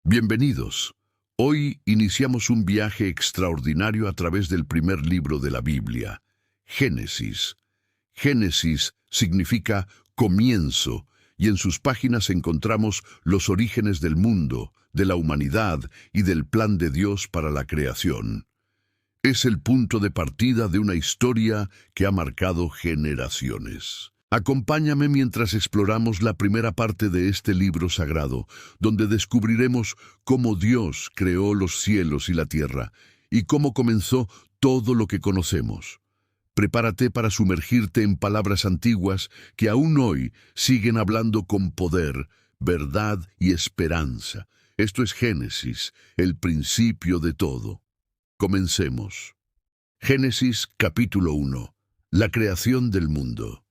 Bienvenidos. Hoy iniciamos un viaje extraordinario a través del primer libro de la Biblia, Génesis. Génesis significa comienzo, y en sus páginas encontramos los orígenes del mundo, de la humanidad y del plan de Dios para la creación. Es el punto de partida de una historia que ha marcado generaciones. Acompáñame mientras exploramos la primera parte de este libro sagrado, donde descubriremos cómo Dios creó los cielos y la tierra, y cómo comenzó todo lo que conocemos. Prepárate para sumergirte en palabras antiguas que aún hoy siguen hablando con poder, verdad y esperanza. Esto es Génesis, el principio de todo. Comencemos. Génesis capítulo 1. La creación del mundo.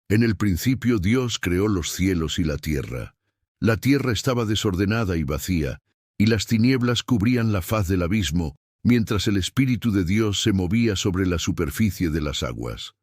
En el principio Dios creó los cielos y la tierra. La tierra estaba desordenada y vacía, y las tinieblas cubrían la faz del abismo, mientras el Espíritu de Dios se movía sobre la superficie de las aguas.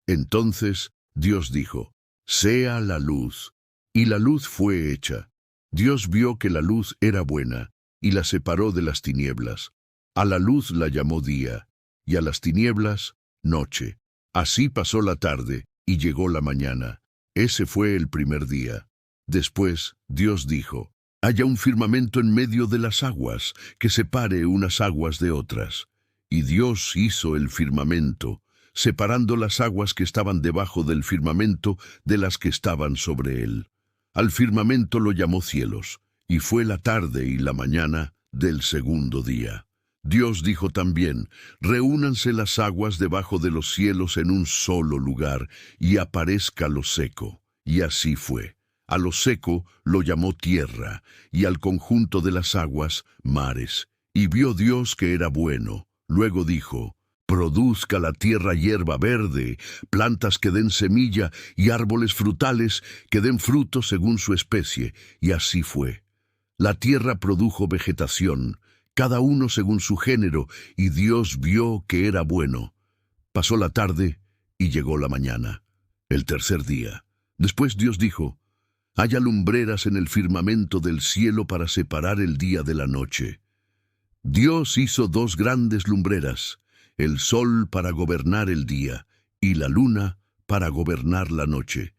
Entonces Dios dijo: «Sea la luz», y la luz fue hecha. Dios vio que la luz era buena, y la separó de las tinieblas. A la luz la llamó día, y a las tinieblas, noche. Así pasó la tarde, y llegó la mañana. Ese fue el primer día. Después, Dios dijo: «Haya un firmamento en medio de las aguas, que separe unas aguas de otras». Y Dios hizo el firmamento, separando las aguas que estaban debajo del firmamento de las que estaban sobre él. Al firmamento lo llamó cielos, y fue la tarde y la mañana del segundo día. Dios dijo también: «Reúnanse las aguas debajo de los cielos en un solo lugar, y aparezca lo seco». Y así fue. A lo seco lo llamó tierra, y al conjunto de las aguas, mares. Y vio Dios que era bueno. Luego dijo: «Produzca la tierra hierba verde, plantas que den semilla, y árboles frutales que den fruto según su especie». Y así fue. La tierra produjo vegetación, cada uno según su género, y Dios vio que era bueno. Pasó la tarde y llegó la mañana, el tercer día. Después Dios dijo: «Haya lumbreras en el firmamento del cielo para separar el día de la noche». Dios hizo dos grandes lumbreras, el sol para gobernar el día, y la luna para gobernar la noche.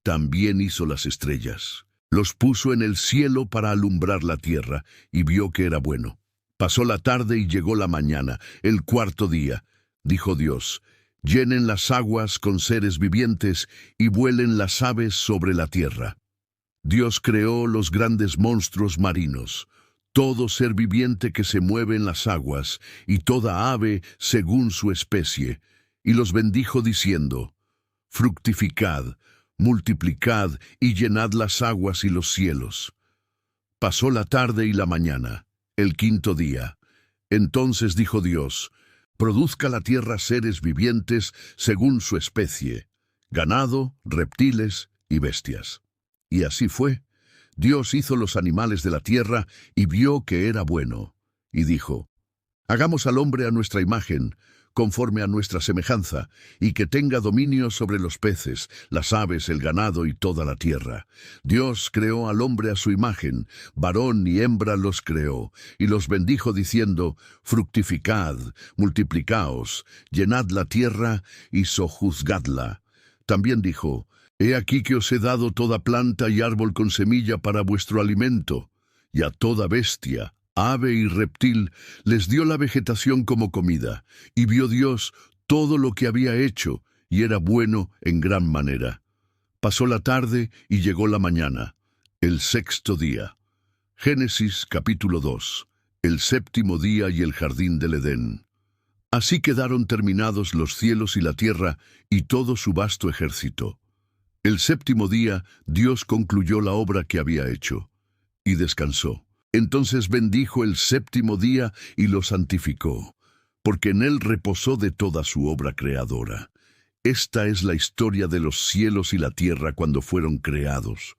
También hizo las estrellas. Los puso en el cielo para alumbrar la tierra, y vio que era bueno. Pasó la tarde y llegó la mañana, el cuarto día. Dijo Dios: «Llenen las aguas con seres vivientes, y vuelen las aves sobre la tierra». Dios creó los grandes monstruos marinos, todo ser viviente que se mueve en las aguas, y toda ave según su especie, y los bendijo diciendo: «Fructificad, multiplicad, y llenad las aguas y los cielos». Pasó la tarde y la mañana, el quinto día. Entonces dijo Dios: «Produzca la tierra seres vivientes según su especie, ganado, reptiles y bestias». Y así fue. Dios hizo los animales de la tierra y vio que era bueno. Y dijo: «Hagamos al hombre a nuestra imagen, conforme a nuestra semejanza, y que tenga dominio sobre los peces, las aves, el ganado y toda la tierra». Dios creó al hombre a su imagen, varón y hembra los creó, y los bendijo diciendo: «Fructificad, multiplicaos, llenad la tierra y sojuzgadla». También dijo: «He aquí que os he dado toda planta y árbol con semilla para vuestro alimento, y a toda bestia, ave y reptil les dio la vegetación como comida». Y vio Dios todo lo que había hecho, y era bueno en gran manera. Pasó la tarde y llegó la mañana, el sexto día. Génesis capítulo 2. El séptimo día y el jardín del Edén. Así quedaron terminados los cielos y la tierra y todo su vasto ejército. El séptimo día Dios concluyó la obra que había hecho, y descansó. Entonces bendijo el séptimo día y lo santificó, porque en él reposó de toda su obra creadora. Esta es la historia de los cielos y la tierra cuando fueron creados.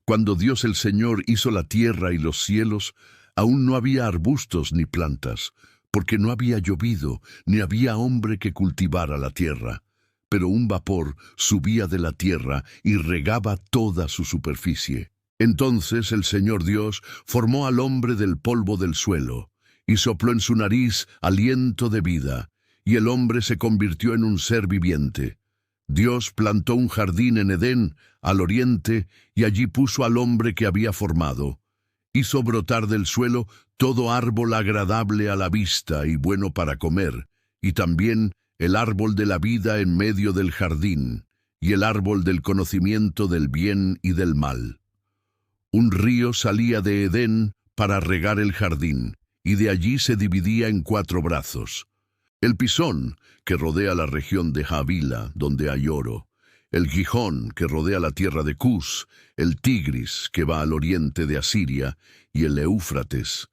Cuando Dios el Señor hizo la tierra y los cielos, aún no había arbustos ni plantas, porque no había llovido, ni había hombre que cultivara la tierra. Pero un vapor subía de la tierra y regaba toda su superficie. Entonces el Señor Dios formó al hombre del polvo del suelo, y sopló en su nariz aliento de vida, y el hombre se convirtió en un ser viviente. Dios plantó un jardín en Edén, al oriente, y allí puso al hombre que había formado. Hizo brotar del suelo todo árbol agradable a la vista y bueno para comer, y también el árbol de la vida en medio del jardín, y el árbol del conocimiento del bien y del mal. Un río salía de Edén para regar el jardín, y de allí se dividía en 4 brazos. El Pisón, que rodea la región de Havila, donde hay oro; el Gijón, que rodea la tierra de Cus; el Tigris, que va al oriente de Asiria; y el Éufrates.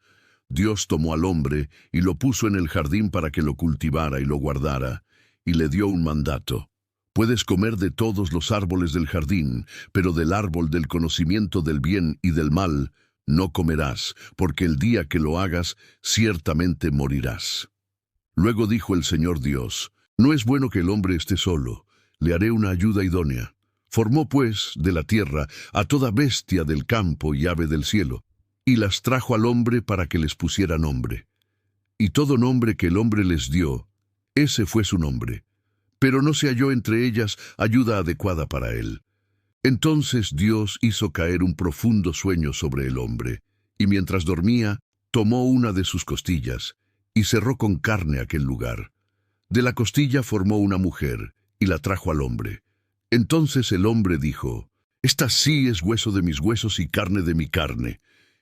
Dios tomó al hombre y lo puso en el jardín para que lo cultivara y lo guardara, y le dio un mandato. Puedes comer de todos los árboles del jardín, pero del árbol del conocimiento del bien y del mal no comerás, porque el día que lo hagas, ciertamente morirás. Luego dijo el Señor Dios: No es bueno que el hombre esté solo, le haré una ayuda idónea. Formó pues de la tierra a toda bestia del campo y ave del cielo, y las trajo al hombre para que les pusiera nombre. Y todo nombre que el hombre les dio, ese fue su nombre. Pero no se halló entre ellas ayuda adecuada para él. Entonces Dios hizo caer un profundo sueño sobre el hombre, y mientras dormía, tomó una de sus costillas, y cerró con carne aquel lugar. De la costilla formó una mujer, y la trajo al hombre. Entonces el hombre dijo: Esta sí es hueso de mis huesos y carne de mi carne.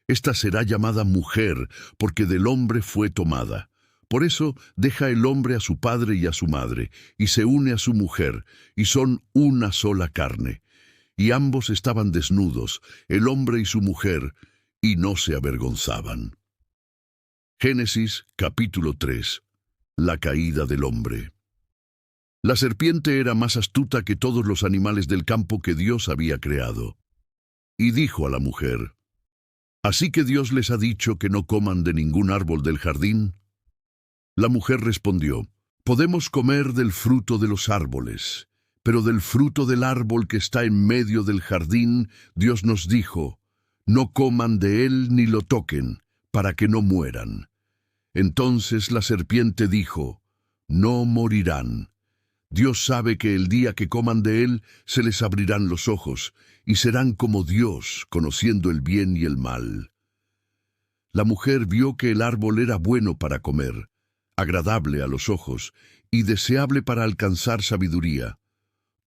Esta será llamada mujer, porque del hombre fue tomada. Por eso deja el hombre a su padre y a su madre, y se une a su mujer, y son una sola carne. Y ambos estaban desnudos, el hombre y su mujer, y no se avergonzaban. Génesis capítulo 3. La caída del hombre. La serpiente era más astuta que todos los animales del campo que Dios había creado. Y dijo a la mujer: ¿Así que Dios les ha dicho que no coman de ningún árbol del jardín? La mujer respondió: Podemos comer del fruto de los árboles, pero del fruto del árbol que está en medio del jardín, Dios nos dijo: No coman de él ni lo toquen, para que no mueran. Entonces la serpiente dijo: No morirán. Dios sabe que el día que coman de él, se les abrirán los ojos, y serán como Dios, conociendo el bien y el mal. La mujer vio que el árbol era bueno para comer, agradable a los ojos, y deseable para alcanzar sabiduría.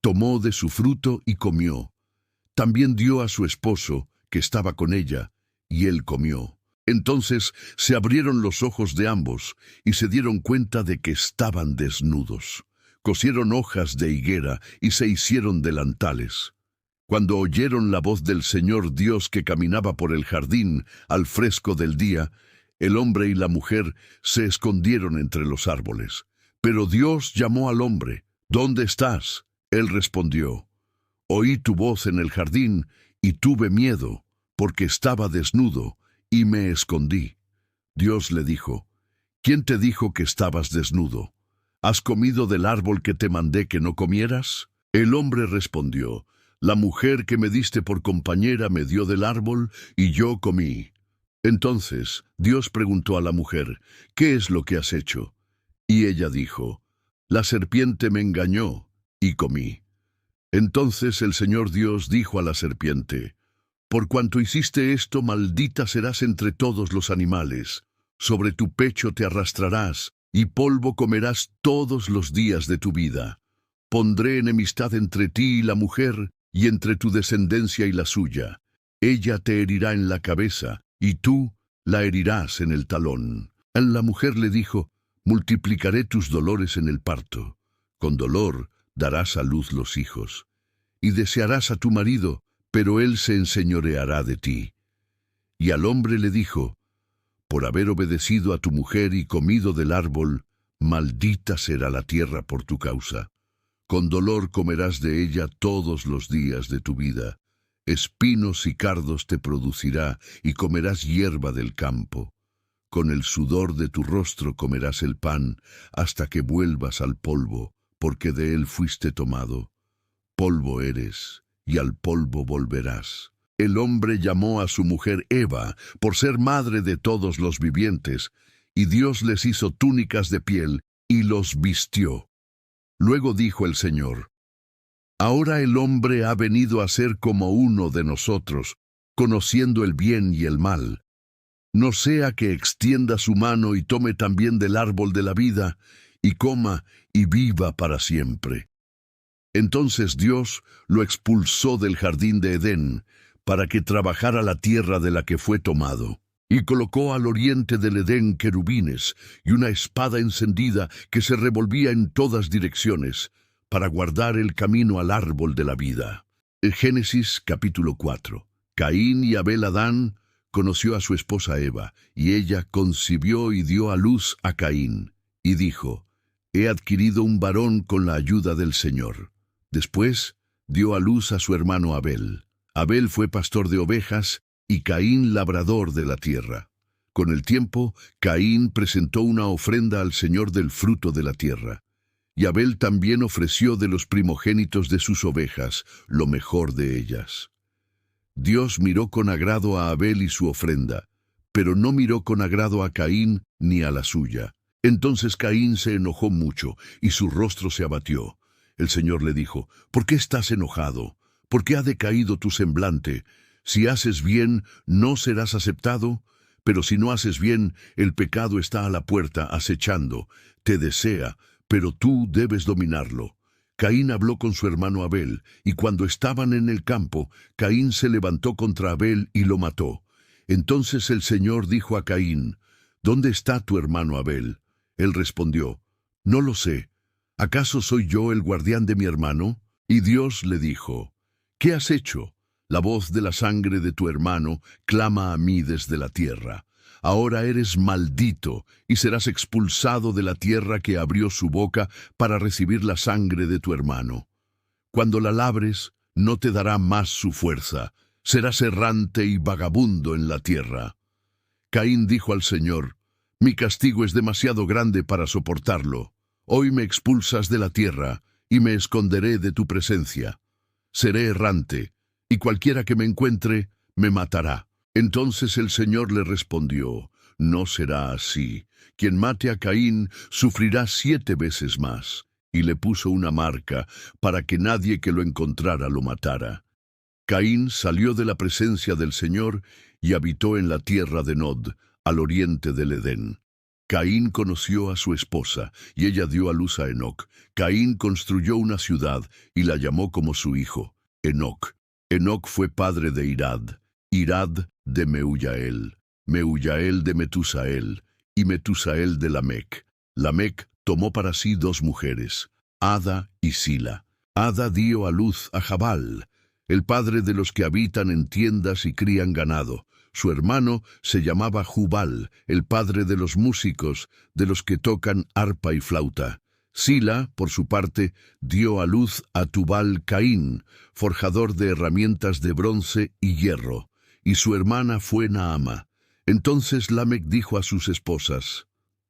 Tomó de su fruto y comió. También dio a su esposo, que estaba con ella, y él comió. Entonces se abrieron los ojos de ambos, y se dieron cuenta de que estaban desnudos. Cosieron hojas de higuera, y se hicieron delantales. Cuando oyeron la voz del Señor Dios que caminaba por el jardín al fresco del día, el hombre y la mujer se escondieron entre los árboles. Pero Dios llamó al hombre: ¿Dónde estás? Él respondió: Oí tu voz en el jardín, y tuve miedo, porque estaba desnudo, y me escondí. Dios le dijo: ¿Quién te dijo que estabas desnudo? ¿Has comido del árbol que te mandé que no comieras? El hombre respondió: La mujer que me diste por compañera me dio del árbol, y yo comí. Entonces Dios preguntó a la mujer: ¿Qué es lo que has hecho? Y ella dijo: La serpiente me engañó, y comí. Entonces el Señor Dios dijo a la serpiente: Por cuanto hiciste esto, maldita serás entre todos los animales. Sobre tu pecho te arrastrarás, y polvo comerás todos los días de tu vida. Pondré enemistad entre ti y la mujer, y entre tu descendencia y la suya. Ella te herirá en la cabeza, y tú la herirás en el talón. La mujer le dijo: Multiplicaré tus dolores en el parto. Con dolor darás a luz los hijos. Y desearás a tu marido, pero él se enseñoreará de ti. Y al hombre le dijo: Por haber obedecido a tu mujer y comido del árbol, maldita será la tierra por tu causa. Con dolor comerás de ella todos los días de tu vida. Espinos y cardos te producirá, y comerás hierba del campo. Con el sudor de tu rostro comerás el pan, hasta que vuelvas al polvo, porque de él fuiste tomado. Polvo eres, y al polvo volverás. el hombre llamó a su mujer Eva, por ser madre de todos los vivientes, y Dios les hizo túnicas de piel y los vistió. Luego dijo el Señor: Ahora el hombre ha venido a ser como uno de nosotros, conociendo el bien y el mal. No sea que extienda su mano y tome también del árbol de la vida, y coma y viva para siempre. Entonces Dios lo expulsó del jardín de Edén, para que trabajara la tierra de la que fue tomado. Y colocó al oriente del Edén querubines y una espada encendida que se revolvía en todas direcciones, para guardar el camino al árbol de la vida. Génesis capítulo 4. Caín y Abel Adán conoció a su esposa Eva, y ella concibió y dio a luz a Caín, y dijo: He adquirido un varón con la ayuda del Señor. Después dio a luz a su hermano Abel. Abel fue pastor de ovejas, y Caín labrador de la tierra. Con el tiempo, Caín presentó una ofrenda al Señor del fruto de la tierra. Y Abel también ofreció de los primogénitos de sus ovejas, lo mejor de ellas. Dios miró con agrado a Abel y su ofrenda, pero no miró con agrado a Caín ni a la suya. Entonces Caín se enojó mucho, y su rostro se abatió. El Señor le dijo: ¿Por qué estás enojado? ¿Por qué ha decaído tu semblante? Si haces bien, ¿no serás aceptado? Pero si no haces bien, el pecado está a la puerta acechando, te desea, pero tú debes dominarlo. Caín habló con su hermano Abel, y cuando estaban en el campo, Caín se levantó contra Abel y lo mató. Entonces el Señor dijo a Caín: ¿Dónde está tu hermano Abel? Él respondió: No lo sé. ¿Acaso soy yo el guardián de mi hermano? Y Dios le dijo: ¿Qué has hecho? La voz de la sangre de tu hermano clama a mí desde la tierra. Ahora eres maldito, y serás expulsado de la tierra que abrió su boca para recibir la sangre de tu hermano. Cuando la labres, no te dará más su fuerza. Serás errante y vagabundo en la tierra. Caín dijo al Señor: Mi castigo es demasiado grande para soportarlo. Hoy me expulsas de la tierra, y me esconderé de tu presencia. Seré errante, y cualquiera que me encuentre, me matará. Entonces el Señor le respondió: No será así. Quien mate a Caín sufrirá 7 veces más. Y le puso una marca, para que nadie que lo encontrara lo matara. Caín salió de la presencia del Señor y habitó en la tierra de Nod, al oriente del Edén. Caín conoció a su esposa, y ella dio a luz a Enoc. Caín construyó una ciudad, y la llamó como su hijo, Enoc. Enoc fue padre de Irad, Irad de Meujael, Meujael de Metusael, y Metusael de Lamec. Lamec tomó para sí 2 mujeres, Ada y Sila. Ada dio a luz a Jabal, el padre de los que habitan en tiendas y crían ganado. Su hermano se llamaba Jubal, el padre de los músicos, de los que tocan arpa y flauta. Sila, por su parte, dio a luz a Tubal Caín, forjador de herramientas de bronce y hierro, y su hermana fue Naama. Entonces Lamec dijo a sus esposas: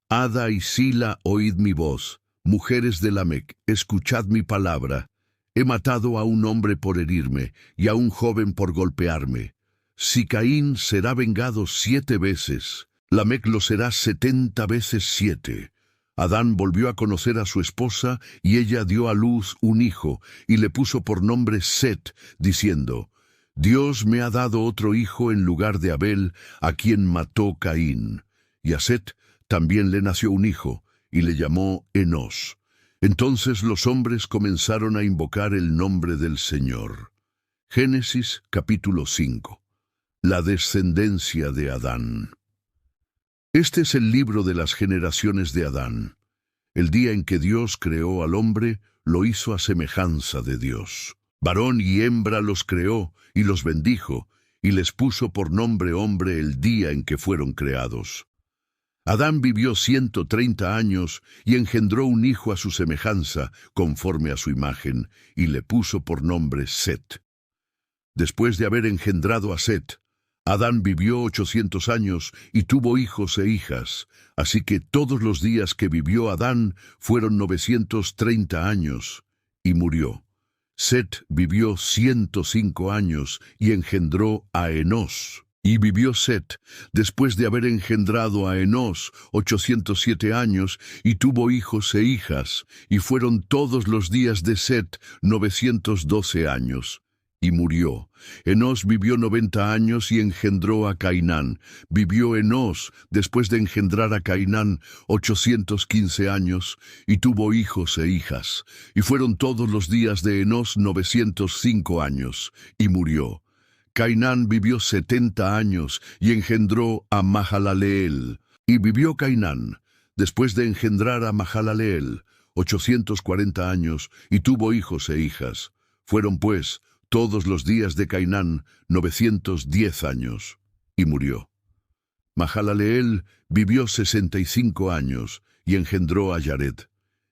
Ada y Sila, oíd mi voz. Mujeres de Lamec, escuchad mi palabra. He matado a un hombre por herirme, y a un joven por golpearme. Si Caín será vengado 7 veces, Lamec lo será 70 veces 7. Adán volvió a conocer a su esposa, y ella dio a luz un hijo, y le puso por nombre Set, diciendo: Dios me ha dado otro hijo en lugar de Abel, a quien mató Caín. Y a Set también le nació un hijo, y le llamó Enos. Entonces los hombres comenzaron a invocar el nombre del Señor. Génesis capítulo 5. La descendencia de Adán. Este es el libro de las generaciones de Adán. El día en que Dios creó al hombre, lo hizo a semejanza de Dios. Varón y hembra los creó, y los bendijo, y les puso por nombre hombre el día en que fueron creados. Adán vivió 130 años, y engendró un hijo a su semejanza, conforme a su imagen, y le puso por nombre Set. Después de haber engendrado a Set, Adán vivió 800 años y tuvo hijos e hijas, así que todos los días que vivió Adán fueron 930 años, y murió. Set vivió 105 años y engendró a Enós. Y vivió Set, después de haber engendrado a Enós, 807 años, y tuvo hijos e hijas, y fueron todos los días de Set 912 años. Y murió. Enós vivió 90 años y engendró a Cainán. Vivió Enós, después de engendrar a Cainán, 815 años, y tuvo hijos e hijas. Y fueron todos los días de Enós 905 años, y murió. Cainán vivió 70 años y engendró a Mahalaleel. Y vivió Cainán, después de engendrar a Mahalaleel, 840 años, y tuvo hijos e hijas. Fueron, pues, todos los días de Cainán 910 años, y murió. Mahalaleel vivió 65 años, y engendró a Yared.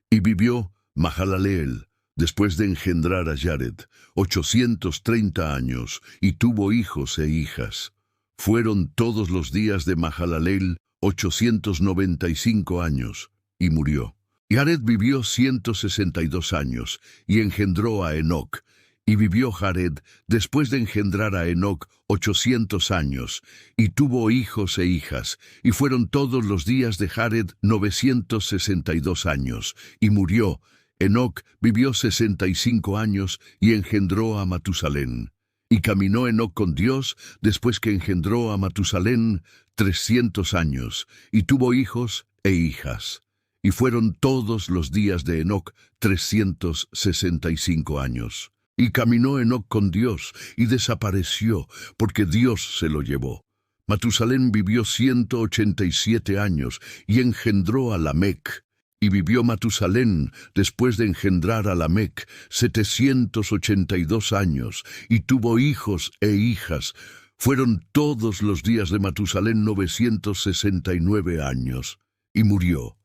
Y vivió Mahalaleel, después de engendrar a Yared, 830 años, y tuvo hijos e hijas. Fueron todos los días de Mahalaleel 895 años, y murió. Yared vivió 162 años, y engendró a Enoc. Y vivió Jared, después de engendrar a Enoc, 800 años, y tuvo hijos e hijas, y fueron todos los días de Jared 962 años, y murió. Enoc vivió 65 años y engendró a Matusalén. Y caminó Enoc con Dios después que engendró a Matusalén 300 años, y tuvo hijos e hijas. Y fueron todos los días de Enoc 365 años. Y caminó Enoc con Dios y desapareció, porque Dios se lo llevó. Matusalén vivió 187 años y engendró a Lamec. Y vivió Matusalén, después de engendrar a Lamec, 782 años, y tuvo hijos e hijas. Fueron todos los días de Matusalén 969 años, y murió.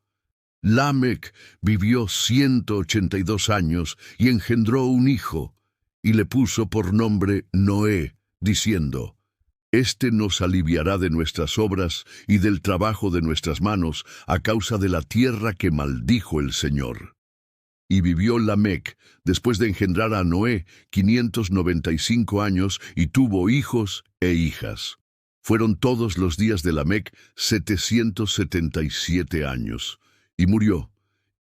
Lamec vivió 182 años, y engendró un hijo, y le puso por nombre Noé, diciendo: Este nos aliviará de nuestras obras y del trabajo de nuestras manos, a causa de la tierra que maldijo el Señor. Y vivió Lamec, después de engendrar a Noé, 595 años, y tuvo hijos e hijas. Fueron todos los días de Lamec 777 años, y murió.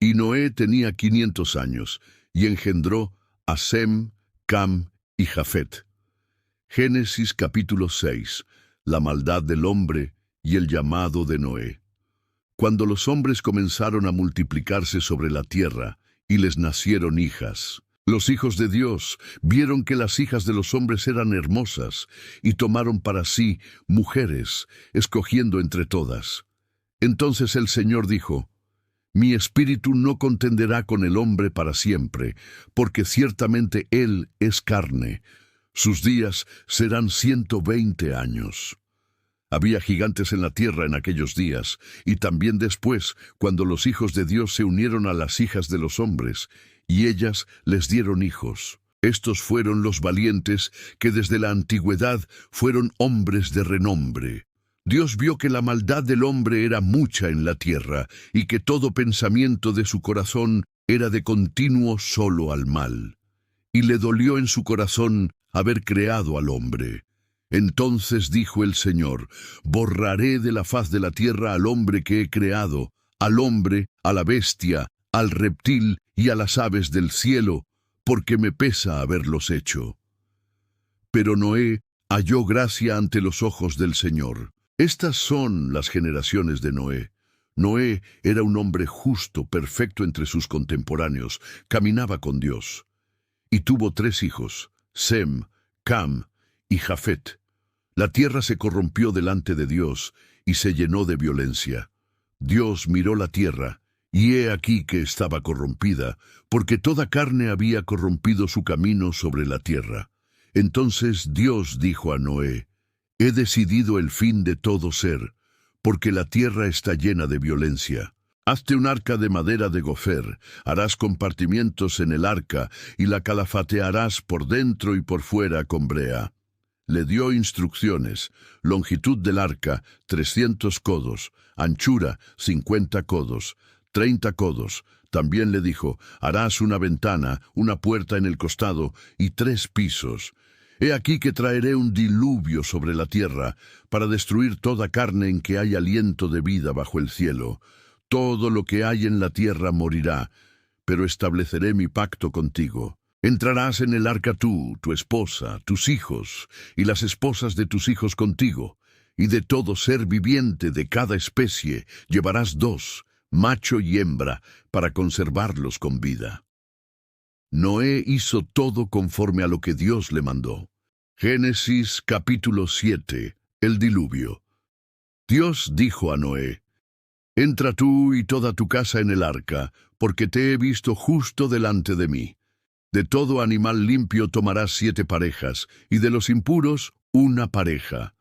Y Noé tenía 500 años, y engendró a Sem, Cam y Jafet. Génesis capítulo 6. La maldad del hombre y el llamado de Noé. Cuando los hombres comenzaron a multiplicarse sobre la tierra, y les nacieron hijas, los hijos de Dios vieron que las hijas de los hombres eran hermosas, y tomaron para sí mujeres, escogiendo entre todas. Entonces el Señor dijo: Mi espíritu no contenderá con el hombre para siempre, porque ciertamente él es carne. Sus días serán 120 años. Había gigantes en la tierra en aquellos días, y también después, cuando los hijos de Dios se unieron a las hijas de los hombres, y ellas les dieron hijos. Estos fueron los valientes que desde la antigüedad fueron hombres de renombre. Dios vio que la maldad del hombre era mucha en la tierra, y que todo pensamiento de su corazón era de continuo solo al mal. Y le dolió en su corazón haber creado al hombre. Entonces dijo el Señor: Borraré de la faz de la tierra al hombre que he creado, al hombre, a la bestia, al reptil y a las aves del cielo, porque me pesa haberlos hecho. Pero Noé halló gracia ante los ojos del Señor. Estas son las generaciones de Noé. Noé era un hombre justo, perfecto entre sus contemporáneos, caminaba con Dios. Y tuvo 3 hijos, Sem, Cam y Jafet. La tierra se corrompió delante de Dios y se llenó de violencia. Dios miró la tierra, y he aquí que estaba corrompida, porque toda carne había corrompido su camino sobre la tierra. Entonces Dios dijo a Noé: He decidido el fin de todo ser, porque la tierra está llena de violencia. Hazte un arca de madera de gofer, harás compartimientos en el arca, y la calafatearás por dentro y por fuera con brea. Le dio instrucciones: longitud del arca, 300 codos, anchura, 50 codos, 30 codos. También le dijo, harás una ventana, una puerta en el costado y 3 pisos. He aquí que traeré un diluvio sobre la tierra para destruir toda carne en que hay aliento de vida bajo el cielo. Todo lo que hay en la tierra morirá, pero estableceré mi pacto contigo. Entrarás en el arca tú, tu esposa, tus hijos, y las esposas de tus hijos contigo, y de todo ser viviente de cada especie llevarás 2, macho y hembra, para conservarlos con vida. Noé hizo todo conforme a lo que Dios le mandó. Génesis capítulo 7. El diluvio. Dios dijo a Noé, entra tú y toda tu casa en el arca, porque te he visto justo delante de mí. De todo animal limpio tomarás 7 parejas, y de los impuros 1 pareja.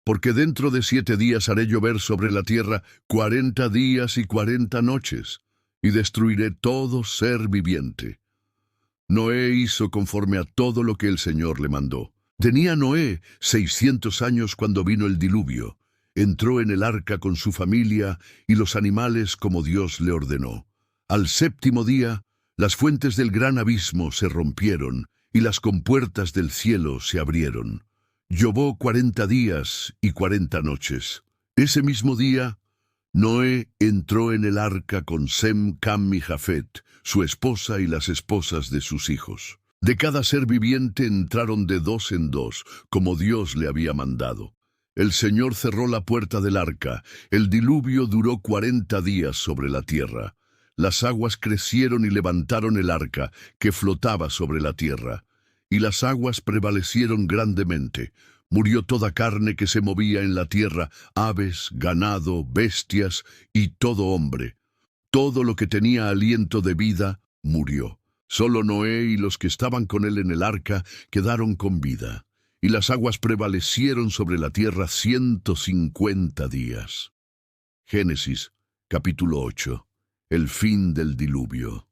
Porque dentro de 7 días haré llover sobre la tierra 40 días y 40 noches, y destruiré todo ser viviente. Noé hizo conforme a todo lo que el Señor le mandó. Tenía Noé 600 años cuando vino el diluvio. Entró en el arca con su familia y los animales como Dios le ordenó. Al 7º día, las fuentes del gran abismo se rompieron y las compuertas del cielo se abrieron. Llovió 40 días y 40 noches. Ese mismo día, Noé entró en el arca con Sem, Cam y Jafet, su esposa y las esposas de sus hijos. De cada ser viviente entraron de 2 en 2, como Dios le había mandado. El Señor cerró la puerta del arca. El diluvio duró 40 días sobre la tierra. Las aguas crecieron y levantaron el arca, que flotaba sobre la tierra. Y las aguas prevalecieron grandemente. Murió toda carne que se movía en la tierra, aves, ganado, bestias y todo hombre. Todo lo que tenía aliento de vida murió. Solo Noé y los que estaban con él en el arca quedaron con vida. Y las aguas prevalecieron sobre la tierra 150 días. Génesis, capítulo 8. El fin del diluvio.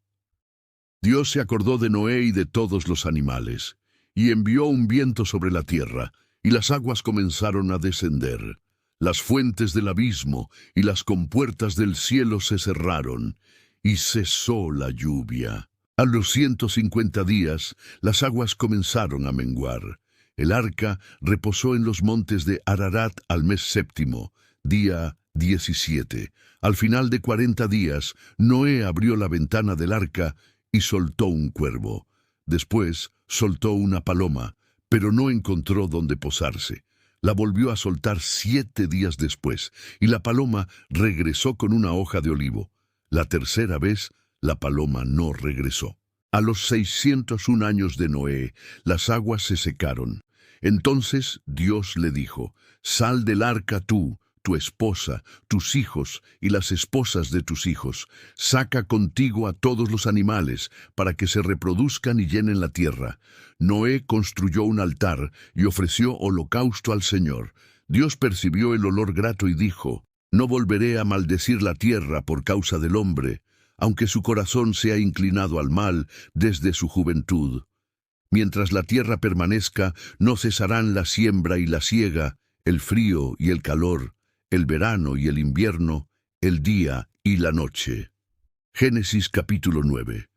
Dios se acordó de Noé y de todos los animales, y envió un viento sobre la tierra, y las aguas comenzaron a descender. Las fuentes del abismo y las compuertas del cielo se cerraron, y cesó la lluvia. A los 150 días, las aguas comenzaron a menguar. El arca reposó en los montes de Ararat al mes 7º, día 17. Al final de 40 días, Noé abrió la ventana del arca y soltó un cuervo. Después soltó una paloma, pero no encontró dónde posarse. La volvió a soltar 7 días después, y la paloma regresó con una hoja de olivo. La tercera vez, la paloma no regresó. A los 601 años de Noé, las aguas se secaron. Entonces Dios le dijo, sal del arca tú, tu esposa, tus hijos y las esposas de tus hijos. Saca contigo a todos los animales, para que se reproduzcan y llenen la tierra. Noé construyó un altar y ofreció holocausto al Señor. Dios percibió el olor grato y dijo, no volveré a maldecir la tierra por causa del hombre, aunque su corazón sea inclinado al mal desde su juventud. Mientras la tierra permanezca, no cesarán la siembra y la siega, el frío y el calor, el verano y el invierno, el día y la noche. Génesis capítulo 9.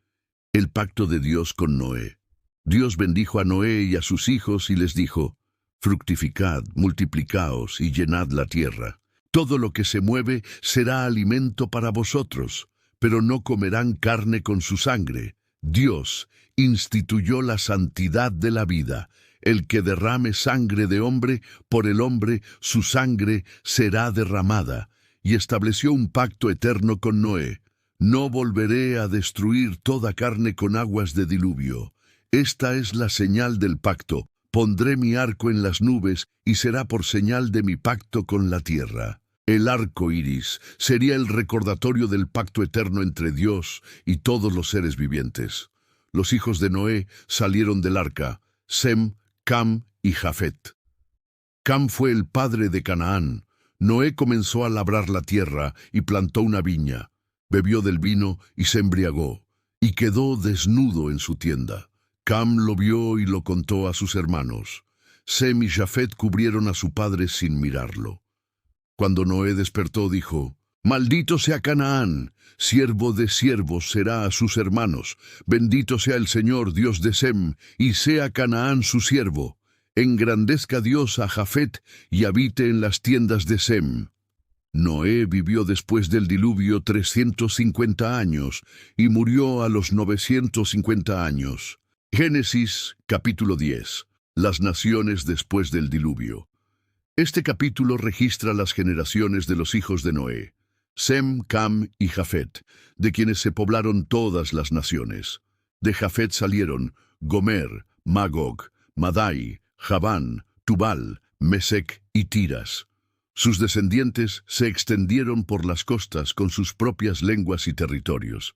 El pacto de Dios con Noé. Dios bendijo a Noé y a sus hijos y les dijo, fructificad, multiplicaos y llenad la tierra. Todo lo que se mueve será alimento para vosotros, pero no comerán carne con su sangre. Dios instituyó la santidad de la vida. El que derrame sangre de hombre, por el hombre su sangre será derramada. Y estableció un pacto eterno con Noé. No volveré a destruir toda carne con aguas de diluvio. Esta es la señal del pacto. Pondré mi arco en las nubes y será por señal de mi pacto con la tierra. El arco iris sería el recordatorio del pacto eterno entre Dios y todos los seres vivientes. Los hijos de Noé salieron del arca, Sem, Cam y Jafet. Cam fue el padre de Canaán. Noé comenzó a labrar la tierra y plantó una viña. Bebió del vino y se embriagó, y quedó desnudo en su tienda. Cam lo vio y lo contó a sus hermanos. Sem y Jafet cubrieron a su padre sin mirarlo. Cuando Noé despertó, dijo, Maldito sea Canaán, siervo de siervos será a sus hermanos. Bendito sea el Señor, Dios de Sem, y sea Canaán su siervo. Engrandezca Dios a Jafet y habite en las tiendas de Sem. Noé vivió después del diluvio 350 años y murió a los 950 años. Génesis, capítulo 10. Las naciones después del diluvio. Este capítulo registra las generaciones de los hijos de Noé, Sem, Cam y Jafet, de quienes se poblaron todas las naciones. De Jafet salieron Gomer, Magog, Madai, Javán, Tubal, Mesec y Tiras. Sus descendientes se extendieron por las costas con sus propias lenguas y territorios.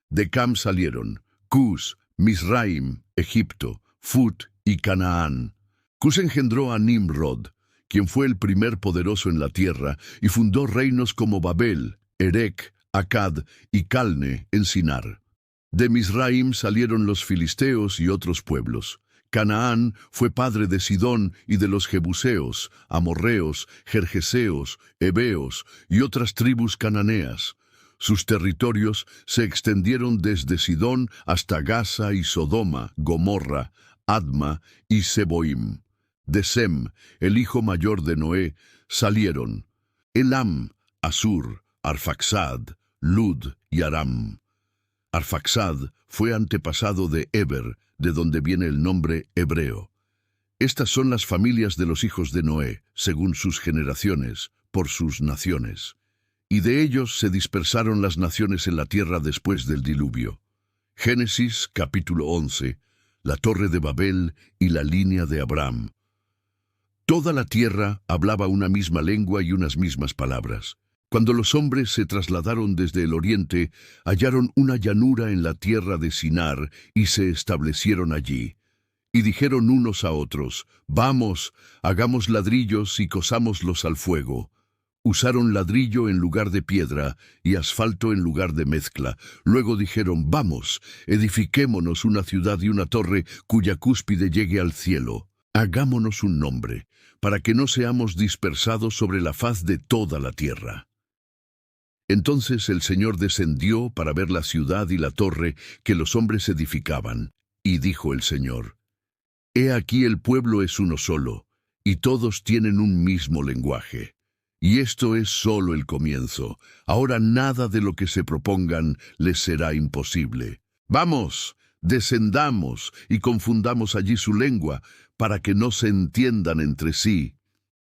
De Cam salieron Cus, Misraim, Egipto, Fut y Canaán. Cus engendró a Nimrod, quien fue el primer poderoso en la tierra y fundó reinos como Babel, Erec, Accad y Calne en Sinar. De Misraim salieron los filisteos y otros pueblos. Canaán fue padre de Sidón y de los jebuseos, amorreos, jerjeseos, heveos y otras tribus cananeas. Sus territorios se extendieron desde Sidón hasta Gaza y Sodoma, Gomorra, Adma y Seboim. De Sem, el hijo mayor de Noé, salieron Elam, Asur, Arfaxad, Lud y Aram. Arfaxad fue antepasado de Eber, de donde viene el nombre hebreo. Estas son las familias de los hijos de Noé, según sus generaciones, por sus naciones. Y de ellos se dispersaron las naciones en la tierra después del diluvio. Génesis, capítulo 11, la torre de Babel y la línea de Abraham. Toda la tierra hablaba una misma lengua y unas mismas palabras. Cuando los hombres se trasladaron desde el oriente, hallaron una llanura en la tierra de Sinar y se establecieron allí. Y dijeron unos a otros, «Vamos, hagamos ladrillos y cosámoslos al fuego». Usaron ladrillo en lugar de piedra y asfalto en lugar de mezcla. Luego dijeron, «Vamos, edifiquémonos una ciudad y una torre cuya cúspide llegue al cielo. Hagámonos un nombre, para que no seamos dispersados sobre la faz de toda la tierra». Entonces el Señor descendió para ver la ciudad y la torre que los hombres edificaban. Y dijo el Señor, «He aquí el pueblo es uno solo, y todos tienen un mismo lenguaje. Y esto es solo el comienzo. Ahora nada de lo que se propongan les será imposible. Vamos, descendamos y confundamos allí su lengua, para que no se entiendan entre sí».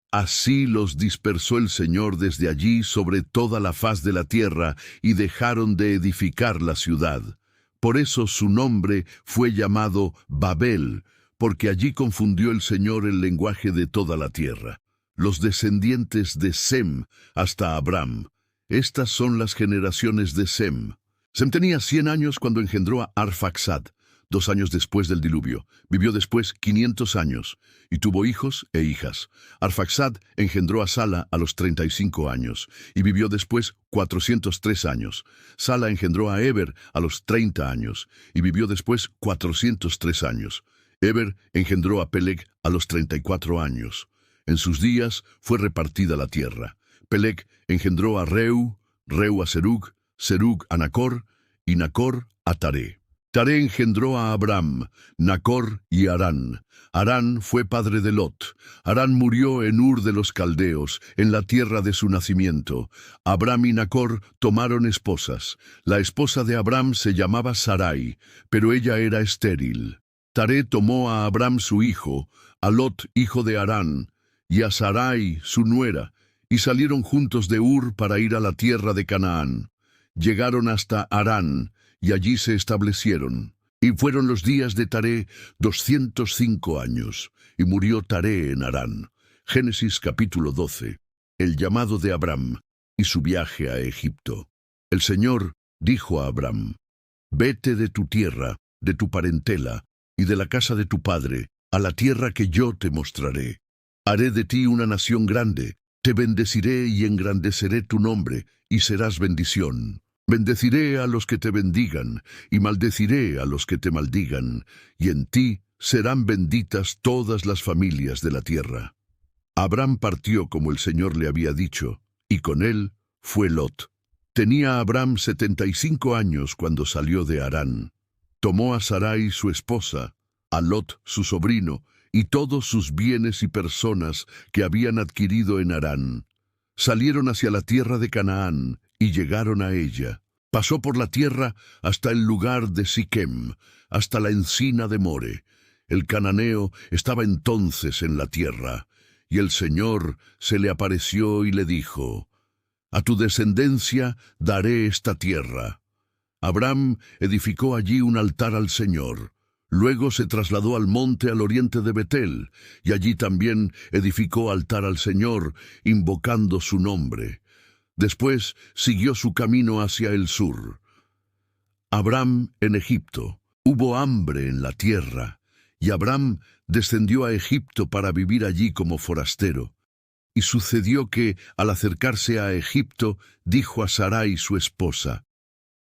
Así los dispersó el Señor desde allí sobre toda la faz de la tierra, y dejaron de edificar la ciudad. Por eso su nombre fue llamado Babel, porque allí confundió el Señor el lenguaje de toda la tierra. Los descendientes de Sem hasta Abraham. Estas son las generaciones de Sem. Sem tenía 100 años cuando engendró a Arfaxad, 2 años después del diluvio. Vivió después 500 años, y tuvo hijos e hijas. Arfaxad engendró a Sala a los 35 años, y vivió después 403 años. Sala engendró a Eber a los 30 años, y vivió después 403 años. Eber engendró a Peleg a los 34 años. En sus días fue repartida la tierra. Peleg engendró a Reu, Reu a Serug, Serug a Nacor, y Nacor a Taré. Taré engendró a Abram, Nacor y Harán. Harán fue padre de Lot. Harán murió en Ur de los Caldeos, en la tierra de su nacimiento. Abram y Nacor tomaron esposas. La esposa de Abram se llamaba Sarai, pero ella era estéril. Taré tomó a Abram su hijo, a Lot hijo de Harán, y a Sarai su nuera, y salieron juntos de Ur para ir a la tierra de Canaán. Llegaron hasta Harán, y allí se establecieron. Y fueron los días de Taré 205 años, y murió Taré en Harán. Génesis capítulo 12. El llamado de Abram y su viaje a Egipto. El Señor dijo a Abram, «Vete de tu tierra, de tu parentela, y de la casa de tu padre, a la tierra que yo te mostraré. Haré de ti una nación grande, te bendeciré y engrandeceré tu nombre, y serás bendición. Bendeciré a los que te bendigan, y maldeciré a los que te maldigan, y en ti serán benditas todas las familias de la tierra». Abram partió como el Señor le había dicho, y con él fue Lot. Tenía Abram 75 años cuando salió de Harán. Tomó a Sarai su esposa, a Lot su sobrino, y todos sus bienes y personas que habían adquirido en Harán. Salieron hacia la tierra de Canaán y llegaron a ella. Pasó por la tierra hasta el lugar de Siquem, hasta la encina de More. El cananeo estaba entonces en la tierra, y el Señor se le apareció y le dijo: «A tu descendencia daré esta tierra». Abram edificó allí un altar al Señor. Luego se trasladó al monte al oriente de Betel, y allí también edificó altar al Señor, invocando su nombre. Después siguió su camino hacia el sur. Abram en Egipto. Hubo hambre en la tierra, y Abram descendió a Egipto para vivir allí como forastero. Y sucedió que, al acercarse a Egipto, dijo a Sarai su esposa: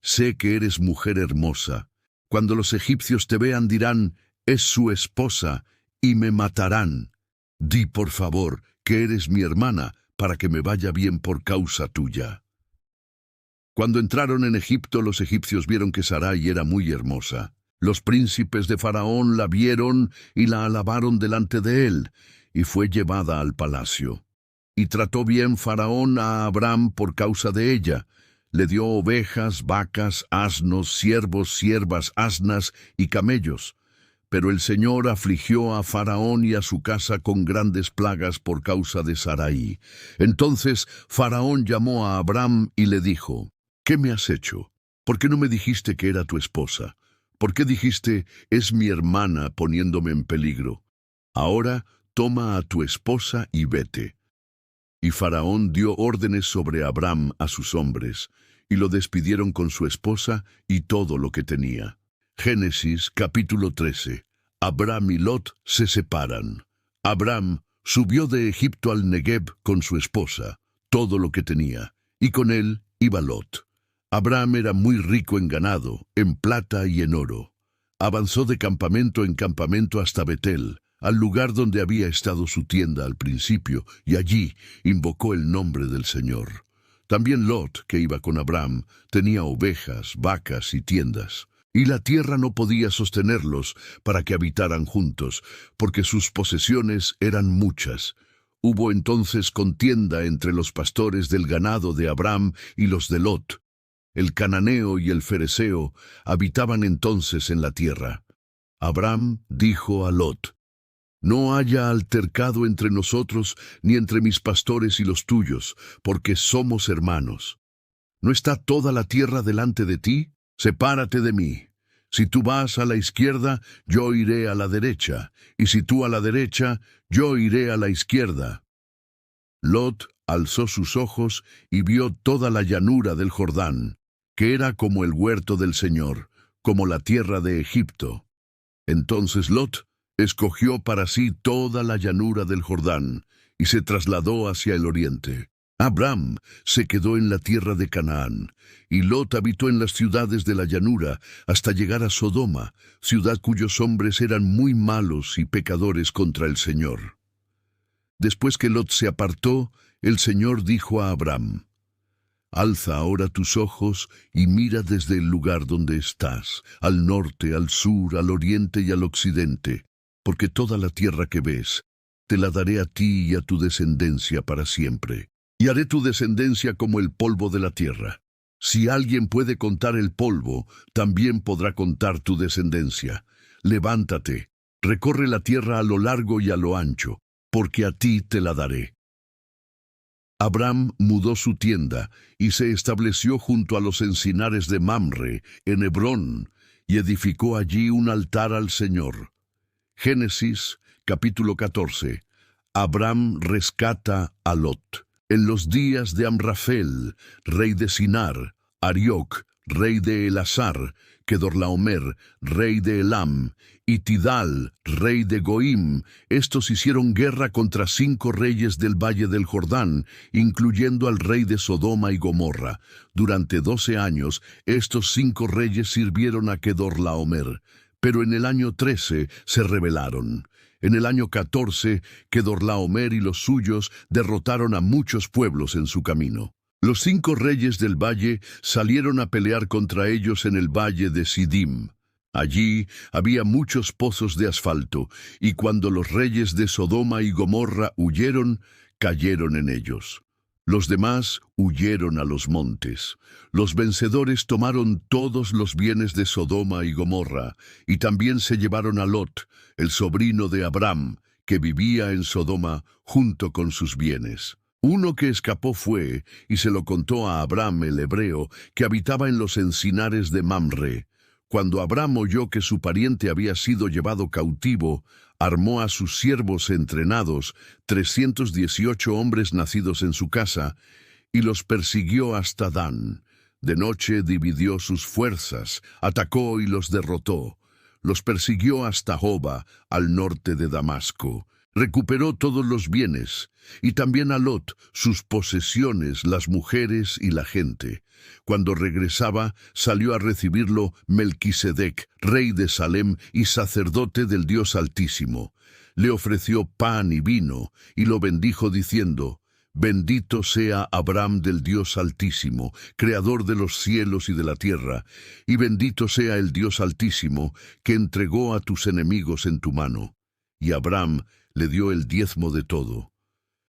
«Sé que eres mujer hermosa. Cuando los egipcios te vean dirán: es su esposa, y me matarán. Di por favor que eres mi hermana, para que me vaya bien por causa tuya». Cuando entraron en Egipto, los egipcios vieron que Sarai era muy hermosa. Los príncipes de Faraón la vieron y la alabaron delante de él, y fue llevada al palacio. Y trató bien Faraón a Abram por causa de ella. Le dio ovejas, vacas, asnos, siervos, siervas, asnas y camellos. Pero el Señor afligió a Faraón y a su casa con grandes plagas por causa de Sarai. Entonces Faraón llamó a Abram y le dijo: «¿Qué me has hecho? ¿Por qué no me dijiste que era tu esposa? ¿Por qué dijiste: es mi hermana, poniéndome en peligro? Ahora toma a tu esposa y vete». Y Faraón dio órdenes sobre Abram a sus hombres, y lo despidieron con su esposa y todo lo que tenía. Génesis capítulo 13. Abram y Lot se separan. Abram subió de Egipto al Negev con su esposa, todo lo que tenía, y con él iba Lot. Abram era muy rico en ganado, en plata y en oro. Avanzó de campamento en campamento hasta Betel, al lugar donde había estado su tienda al principio, y allí invocó el nombre del Señor. También Lot, que iba con Abram, tenía ovejas, vacas y tiendas, y la tierra no podía sostenerlos para que habitaran juntos, porque sus posesiones eran muchas. Hubo entonces contienda entre los pastores del ganado de Abram y los de Lot. El cananeo y el fereceo habitaban entonces en la tierra. Abram dijo a Lot: «No haya altercado entre nosotros ni entre mis pastores y los tuyos, porque somos hermanos. ¿No está toda la tierra delante de ti? Sepárate de mí. Si tú vas a la izquierda, yo iré a la derecha, y si tú a la derecha, yo iré a la izquierda». Lot alzó sus ojos y vio toda la llanura del Jordán, que era como el huerto del Señor, como la tierra de Egipto. Entonces Lot escogió para sí toda la llanura del Jordán, y se trasladó hacia el oriente. Abram se quedó en la tierra de Canaán, y Lot habitó en las ciudades de la llanura hasta llegar a Sodoma, ciudad cuyos hombres eran muy malos y pecadores contra el Señor. Después que Lot se apartó, el Señor dijo a Abram: «Alza ahora tus ojos y mira desde el lugar donde estás, al norte, al sur, al oriente y al occidente, porque toda la tierra que ves, te la daré a ti y a tu descendencia para siempre. Y haré tu descendencia como el polvo de la tierra. Si alguien puede contar el polvo, también podrá contar tu descendencia. Levántate, recorre la tierra a lo largo y a lo ancho, porque a ti te la daré». Abram mudó su tienda y se estableció junto a los encinares de Mamre, en Hebrón, y edificó allí un altar al Señor. Génesis capítulo 14. Abram rescata a Lot. En los días de Amrafel, rey de Sinar, Arioc, rey de Elasar, Kedorlaomer, rey de Elam, y Tidal, rey de Goim, estos hicieron guerra contra 5 reyes del valle del Jordán, incluyendo al rey de Sodoma y Gomorra. Durante 12 años, estos 5 reyes sirvieron a Kedorlaomer, pero en el año 13 se rebelaron. En el año 14, Kedorlaomer y los suyos derrotaron a muchos pueblos en su camino. Los 5 reyes del valle salieron a pelear contra ellos en el valle de Sidim. Allí había muchos pozos de asfalto, y cuando los reyes de Sodoma y Gomorra huyeron, cayeron en ellos. Los demás huyeron a los montes. Los vencedores tomaron todos los bienes de Sodoma y Gomorra, y también se llevaron a Lot, el sobrino de Abram, que vivía en Sodoma junto con sus bienes. Uno que escapó fue y se lo contó a Abram el hebreo, que habitaba en los encinares de Mamre. Cuando Abram oyó que su pariente había sido llevado cautivo, armó a sus siervos entrenados, 318 hombres nacidos en su casa, y los persiguió hasta Dan. De noche dividió sus fuerzas, atacó y los derrotó. Los persiguió hasta Joba, al norte de Damasco. Recuperó todos los bienes, y también a Lot, sus posesiones, las mujeres y la gente. Cuando regresaba, salió a recibirlo Melquisedec, rey de Salem y sacerdote del Dios Altísimo. Le ofreció pan y vino, y lo bendijo diciendo: Bendito sea Abram del Dios Altísimo, creador de los cielos y de la tierra, y bendito sea el Dios Altísimo, que entregó a tus enemigos en tu mano. Y Abram le dio el diezmo de todo.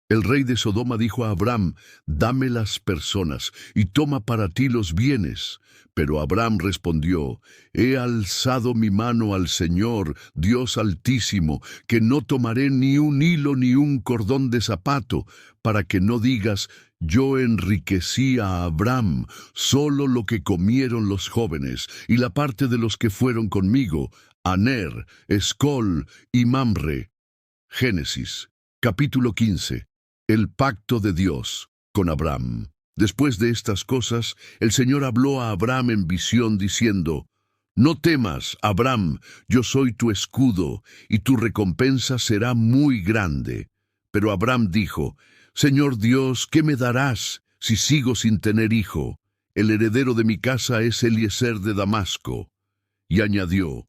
El rey de Sodoma dijo a Abram: Dame las personas y toma para ti los bienes. Pero Abram respondió: He alzado mi mano al Señor, Dios Altísimo, que no tomaré ni un hilo ni un cordón de zapato, para que no digas: Yo enriquecí a Abram, solo lo que comieron los jóvenes, y la parte de los que fueron conmigo, Aner, Escol y Mamre. Génesis, capítulo 15. El pacto de Dios con Abram. Después de estas cosas, el Señor habló a Abram en visión, diciendo: No temas, Abram, yo soy tu escudo, y tu recompensa será muy grande. Pero Abram dijo: Señor Dios, ¿qué me darás si sigo sin tener hijo? El heredero de mi casa es Eliezer de Damasco. Y añadió: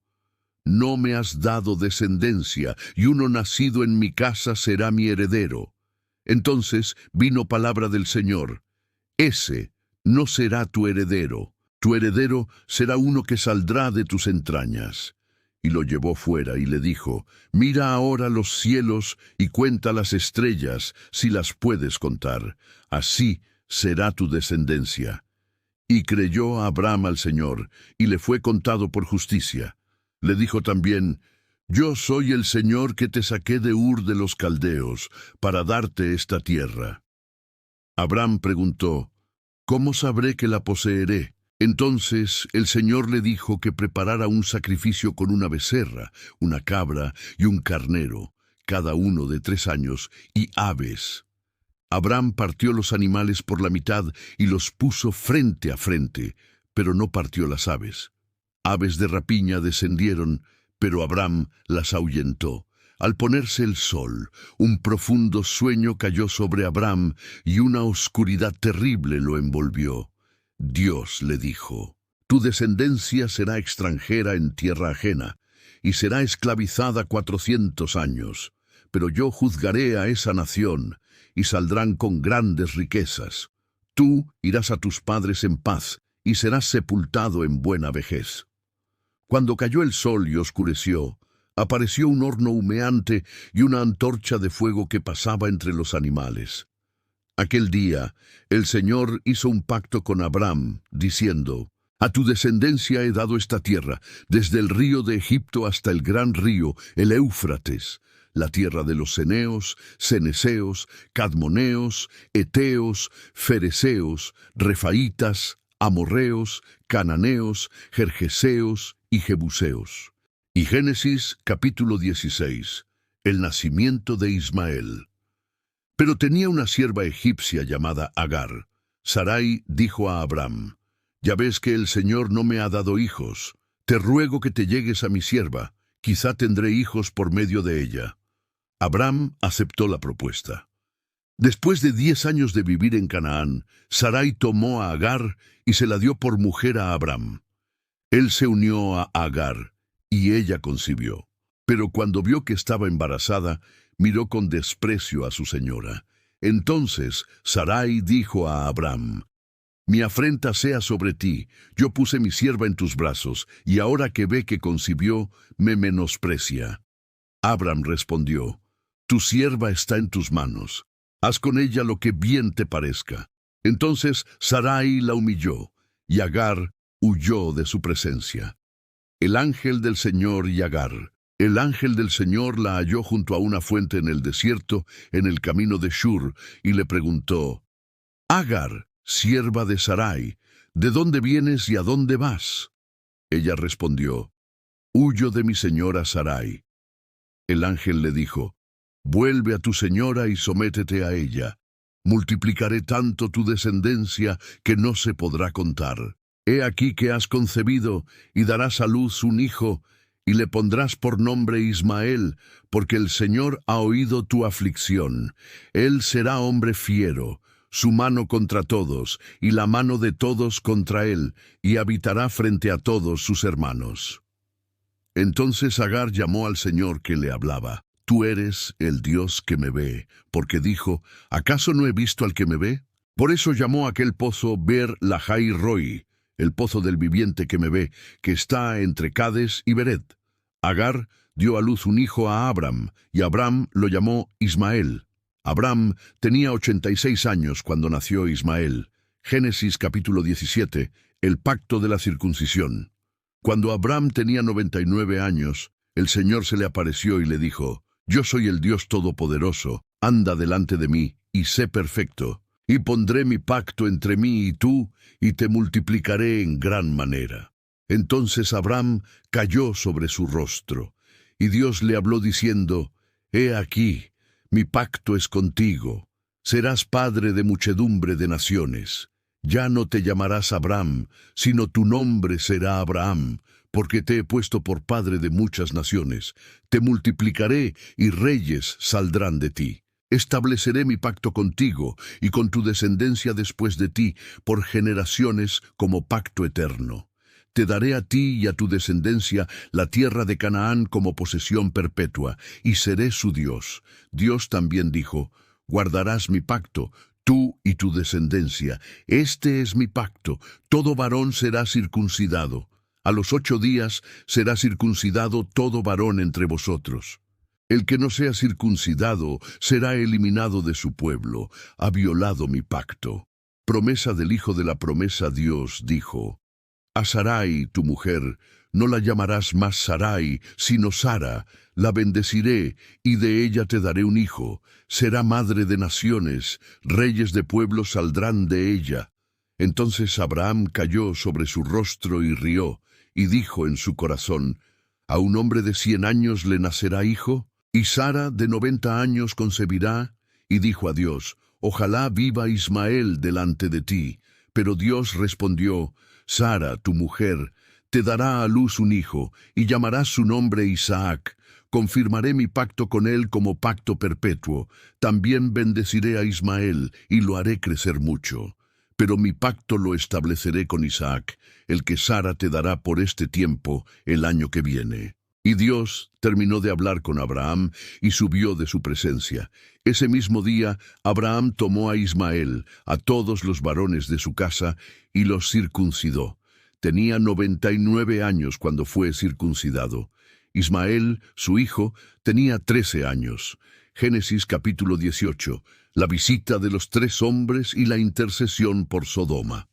No me has dado descendencia, y uno nacido en mi casa será mi heredero. Entonces vino palabra del Señor: Ese no será tu heredero será uno que saldrá de tus entrañas. Y lo llevó fuera y le dijo: Mira ahora los cielos y cuenta las estrellas, si las puedes contar. Así será tu descendencia. Y creyó Abram al Señor, y le fue contado por justicia. Le dijo también: Yo soy el Señor que te saqué de Ur de los Caldeos, para darte esta tierra. Abram preguntó: ¿Cómo sabré que la poseeré? Entonces el Señor le dijo que preparara un sacrificio con una becerra, una cabra y un carnero, cada uno de 3 años, y aves. Abram partió los animales por la mitad y los puso frente a frente, pero no partió las aves. Aves de rapiña descendieron, pero Abram las ahuyentó. Al ponerse el sol, un profundo sueño cayó sobre Abram y una oscuridad terrible lo envolvió. Dios le dijo: Tu descendencia será extranjera en tierra ajena, y será esclavizada 400 años. Pero yo juzgaré a esa nación, y saldrán con grandes riquezas. Tú irás a tus padres en paz, y serás sepultado en buena vejez. Cuando cayó el sol y oscureció, apareció un horno humeante y una antorcha de fuego que pasaba entre los animales. Aquel día, el Señor hizo un pacto con Abram, diciendo: A tu descendencia he dado esta tierra, desde el río de Egipto hasta el gran río, el Éufrates, la tierra de los ceneos, ceneseos, cadmoneos, eteos, fereceos, refaitas, amorreos, cananeos, gergeseos y jebuseos. Y Génesis capítulo 16. El nacimiento de Ismael. Pero tenía una sierva egipcia llamada Agar. Sarai dijo a Abram: Ya ves que el Señor no me ha dado hijos. Te ruego que te llegues a mi sierva, quizá tendré hijos por medio de ella. Abram aceptó la propuesta. Después de 10 años de vivir en Canaán, Sarai tomó a Agar y se la dio por mujer a Abram. Él se unió a Agar, y ella concibió. Pero cuando vio que estaba embarazada, miró con desprecio a su señora. Entonces Sarai dijo a Abram: Mi afrenta sea sobre ti, yo puse mi sierva en tus brazos, y ahora que ve que concibió, me menosprecia. Abram respondió: Tu sierva está en tus manos, haz con ella lo que bien te parezca. Entonces Sarai la humilló, y Agar huyó de su presencia. El ángel del Señor y Agar. El ángel del Señor la halló junto a una fuente en el desierto, en el camino de Shur, y le preguntó: Agar, sierva de Sarai, ¿de dónde vienes y a dónde vas? Ella respondió: Huyo de mi señora Sarai. El ángel le dijo: Vuelve a tu señora y sométete a ella. Multiplicaré tanto tu descendencia que no se podrá contar. He aquí que has concebido y darás a luz un hijo, y le pondrás por nombre Ismael, porque el Señor ha oído tu aflicción. Él será hombre fiero, su mano contra todos, y la mano de todos contra él, y habitará frente a todos sus hermanos. Entonces Agar llamó al Señor que le hablaba: Tú eres el Dios que me ve, porque dijo: ¿Acaso no he visto al que me ve? Por eso llamó aquel pozo Ber Lahai Roi, el pozo del viviente que me ve, que está entre Cades y Beret. Agar dio a luz un hijo a Abram, y Abram lo llamó Ismael. Abram tenía 86 años cuando nació Ismael. Génesis capítulo 17, el pacto de la circuncisión. Cuando Abram tenía 99 años, el Señor se le apareció y le dijo: Yo soy el Dios Todopoderoso, anda delante de mí y sé perfecto, y pondré mi pacto entre mí y tú, y te multiplicaré en gran manera. Entonces Abram cayó sobre su rostro, y Dios le habló diciendo: He aquí, mi pacto es contigo, serás padre de muchedumbre de naciones. Ya no te llamarás Abram, sino tu nombre será Abraham, porque te he puesto por padre de muchas naciones. Te multiplicaré y reyes saldrán de ti. Estableceré mi pacto contigo y con tu descendencia después de ti por generaciones como pacto eterno. Te daré a ti y a tu descendencia la tierra de Canaán como posesión perpetua, y seré su Dios. Dios también dijo: Guardarás mi pacto, tú y tu descendencia. Este es mi pacto: todo varón será circuncidado. A los 8 días será circuncidado todo varón entre vosotros. El que no sea circuncidado será eliminado de su pueblo. Ha violado mi pacto. Promesa del hijo de la promesa. Dios dijo: A Sarai, tu mujer, no la llamarás más Sarai, sino Sara. La bendeciré, y de ella te daré un hijo. Será madre de naciones, reyes de pueblos saldrán de ella. Entonces Abraham cayó sobre su rostro y rió, y dijo en su corazón: ¿A un hombre de 100 años le nacerá hijo? Y Sara de 90 años concebirá. Y dijo a Dios: Ojalá viva Ismael delante de ti. Pero Dios respondió: Sara, tu mujer, te dará a luz un hijo, y llamarás su nombre Isaac. Confirmaré mi pacto con él como pacto perpetuo. También bendeciré a Ismael, y lo haré crecer mucho. Pero mi pacto lo estableceré con Isaac, el que Sara te dará por este tiempo, el año que viene. Y Dios terminó de hablar con Abraham, y subió de su presencia. Ese mismo día, Abraham tomó a Ismael, a todos los varones de su casa, y los circuncidó. Tenía 99 años cuando fue circuncidado. Ismael, su hijo, tenía 13 años. Génesis capítulo 18, la visita de los 3 hombres y la intercesión por Sodoma.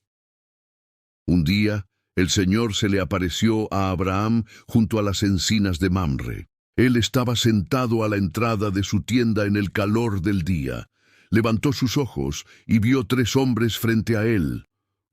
Un día, el Señor se le apareció a Abraham junto a las encinas de Mamre. Él estaba sentado a la entrada de su tienda en el calor del día. Levantó sus ojos y vio 3 hombres frente a él.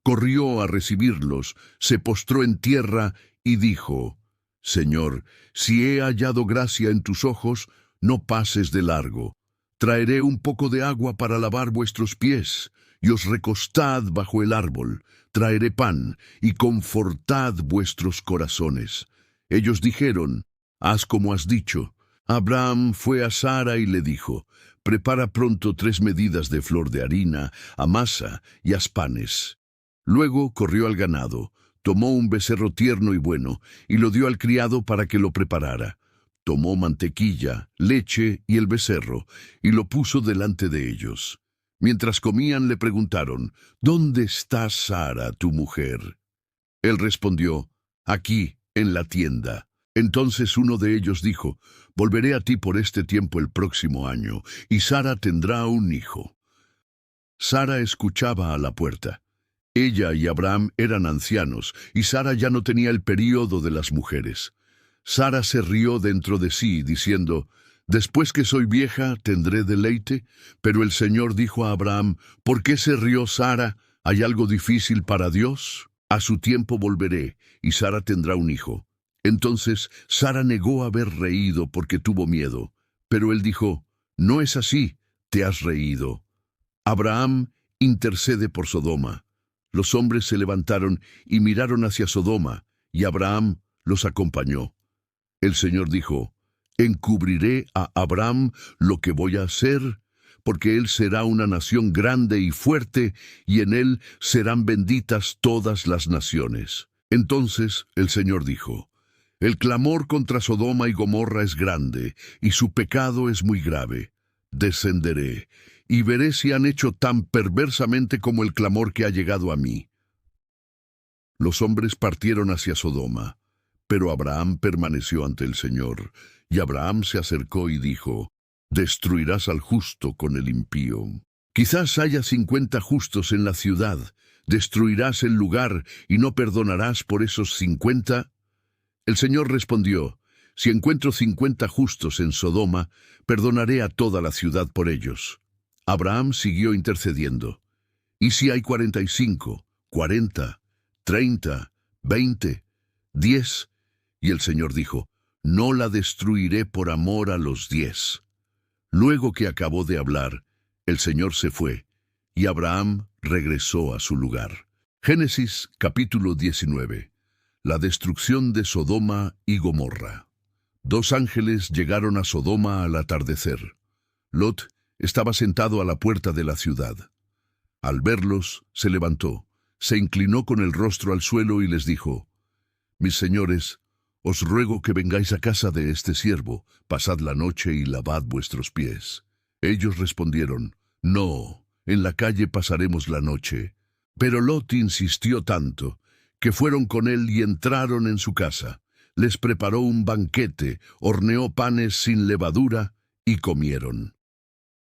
Corrió a recibirlos, se postró en tierra y dijo: Señor, si he hallado gracia en tus ojos, no pases de largo. Traeré un poco de agua para lavar vuestros pies, y os recostad bajo el árbol. Traeré pan, y confortad vuestros corazones. Ellos dijeron: Haz como has dicho. Abraham fue a Sara y le dijo: Prepara pronto 3 medidas de flor de harina, amasa y haz panes. Luego corrió al ganado, tomó un becerro tierno y bueno, y lo dio al criado para que lo preparara. Tomó mantequilla, leche y el becerro, y lo puso delante de ellos. Mientras comían le preguntaron, ¿dónde está Sara, tu mujer? Él respondió, aquí, en la tienda. Entonces uno de ellos dijo, volveré a ti por este tiempo el próximo año, y Sara tendrá un hijo. Sara escuchaba a la puerta. Ella y Abraham eran ancianos, y Sara ya no tenía el período de las mujeres. Sara se rió dentro de sí, diciendo, «Después que soy vieja, ¿tendré deleite?» Pero el Señor dijo a Abraham, «¿Por qué se rió Sara? ¿Hay algo difícil para Dios? A su tiempo volveré, y Sara tendrá un hijo». Entonces Sara negó haber reído porque tuvo miedo. Pero él dijo, «No es así, te has reído». Abraham intercede por Sodoma. Los hombres se levantaron y miraron hacia Sodoma, y Abraham los acompañó. El Señor dijo, «Encubriré a Abraham lo que voy a hacer, porque él será una nación grande y fuerte, y en él serán benditas todas las naciones». Entonces el Señor dijo, «El clamor contra Sodoma y Gomorra es grande, y su pecado es muy grave. Descenderé, y veré si han hecho tan perversamente como el clamor que ha llegado a mí». Los hombres partieron hacia Sodoma, pero Abraham permaneció ante el Señor, y Abraham se acercó y dijo, «Destruirás al justo con el impío. Quizás haya 50 justos en la ciudad. ¿Destruirás el lugar y no perdonarás por esos 50? El Señor respondió, «Si encuentro 50 justos en Sodoma, perdonaré a toda la ciudad por ellos». Abraham siguió intercediendo. «¿Y si hay 45, 40, 30, 20, 10?» Y el Señor dijo, «No la destruiré por amor a los 10». Luego que acabó de hablar, el Señor se fue, y Abraham regresó a su lugar. Génesis capítulo 19. La destrucción de Sodoma y Gomorra. 2 ángeles llegaron a Sodoma al atardecer. Lot estaba sentado a la puerta de la ciudad. Al verlos, se levantó, se inclinó con el rostro al suelo y les dijo, «Mis señores, os ruego que vengáis a casa de este siervo, pasad la noche y lavad vuestros pies». Ellos respondieron, «No, en la calle pasaremos la noche». Pero Lot insistió tanto, que fueron con él y entraron en su casa. Les preparó un banquete, horneó panes sin levadura, y comieron.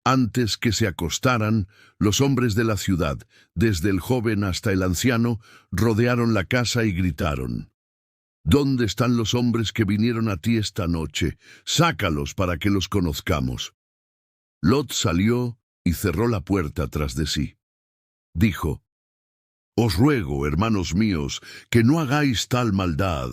Antes que se acostaran, los hombres de la ciudad, desde el joven hasta el anciano, rodearon la casa y gritaron, «¿Dónde están los hombres que vinieron a ti esta noche? Sácalos para que los conozcamos». Lot salió y cerró la puerta tras de sí. Dijo, «Os ruego, hermanos míos, que no hagáis tal maldad.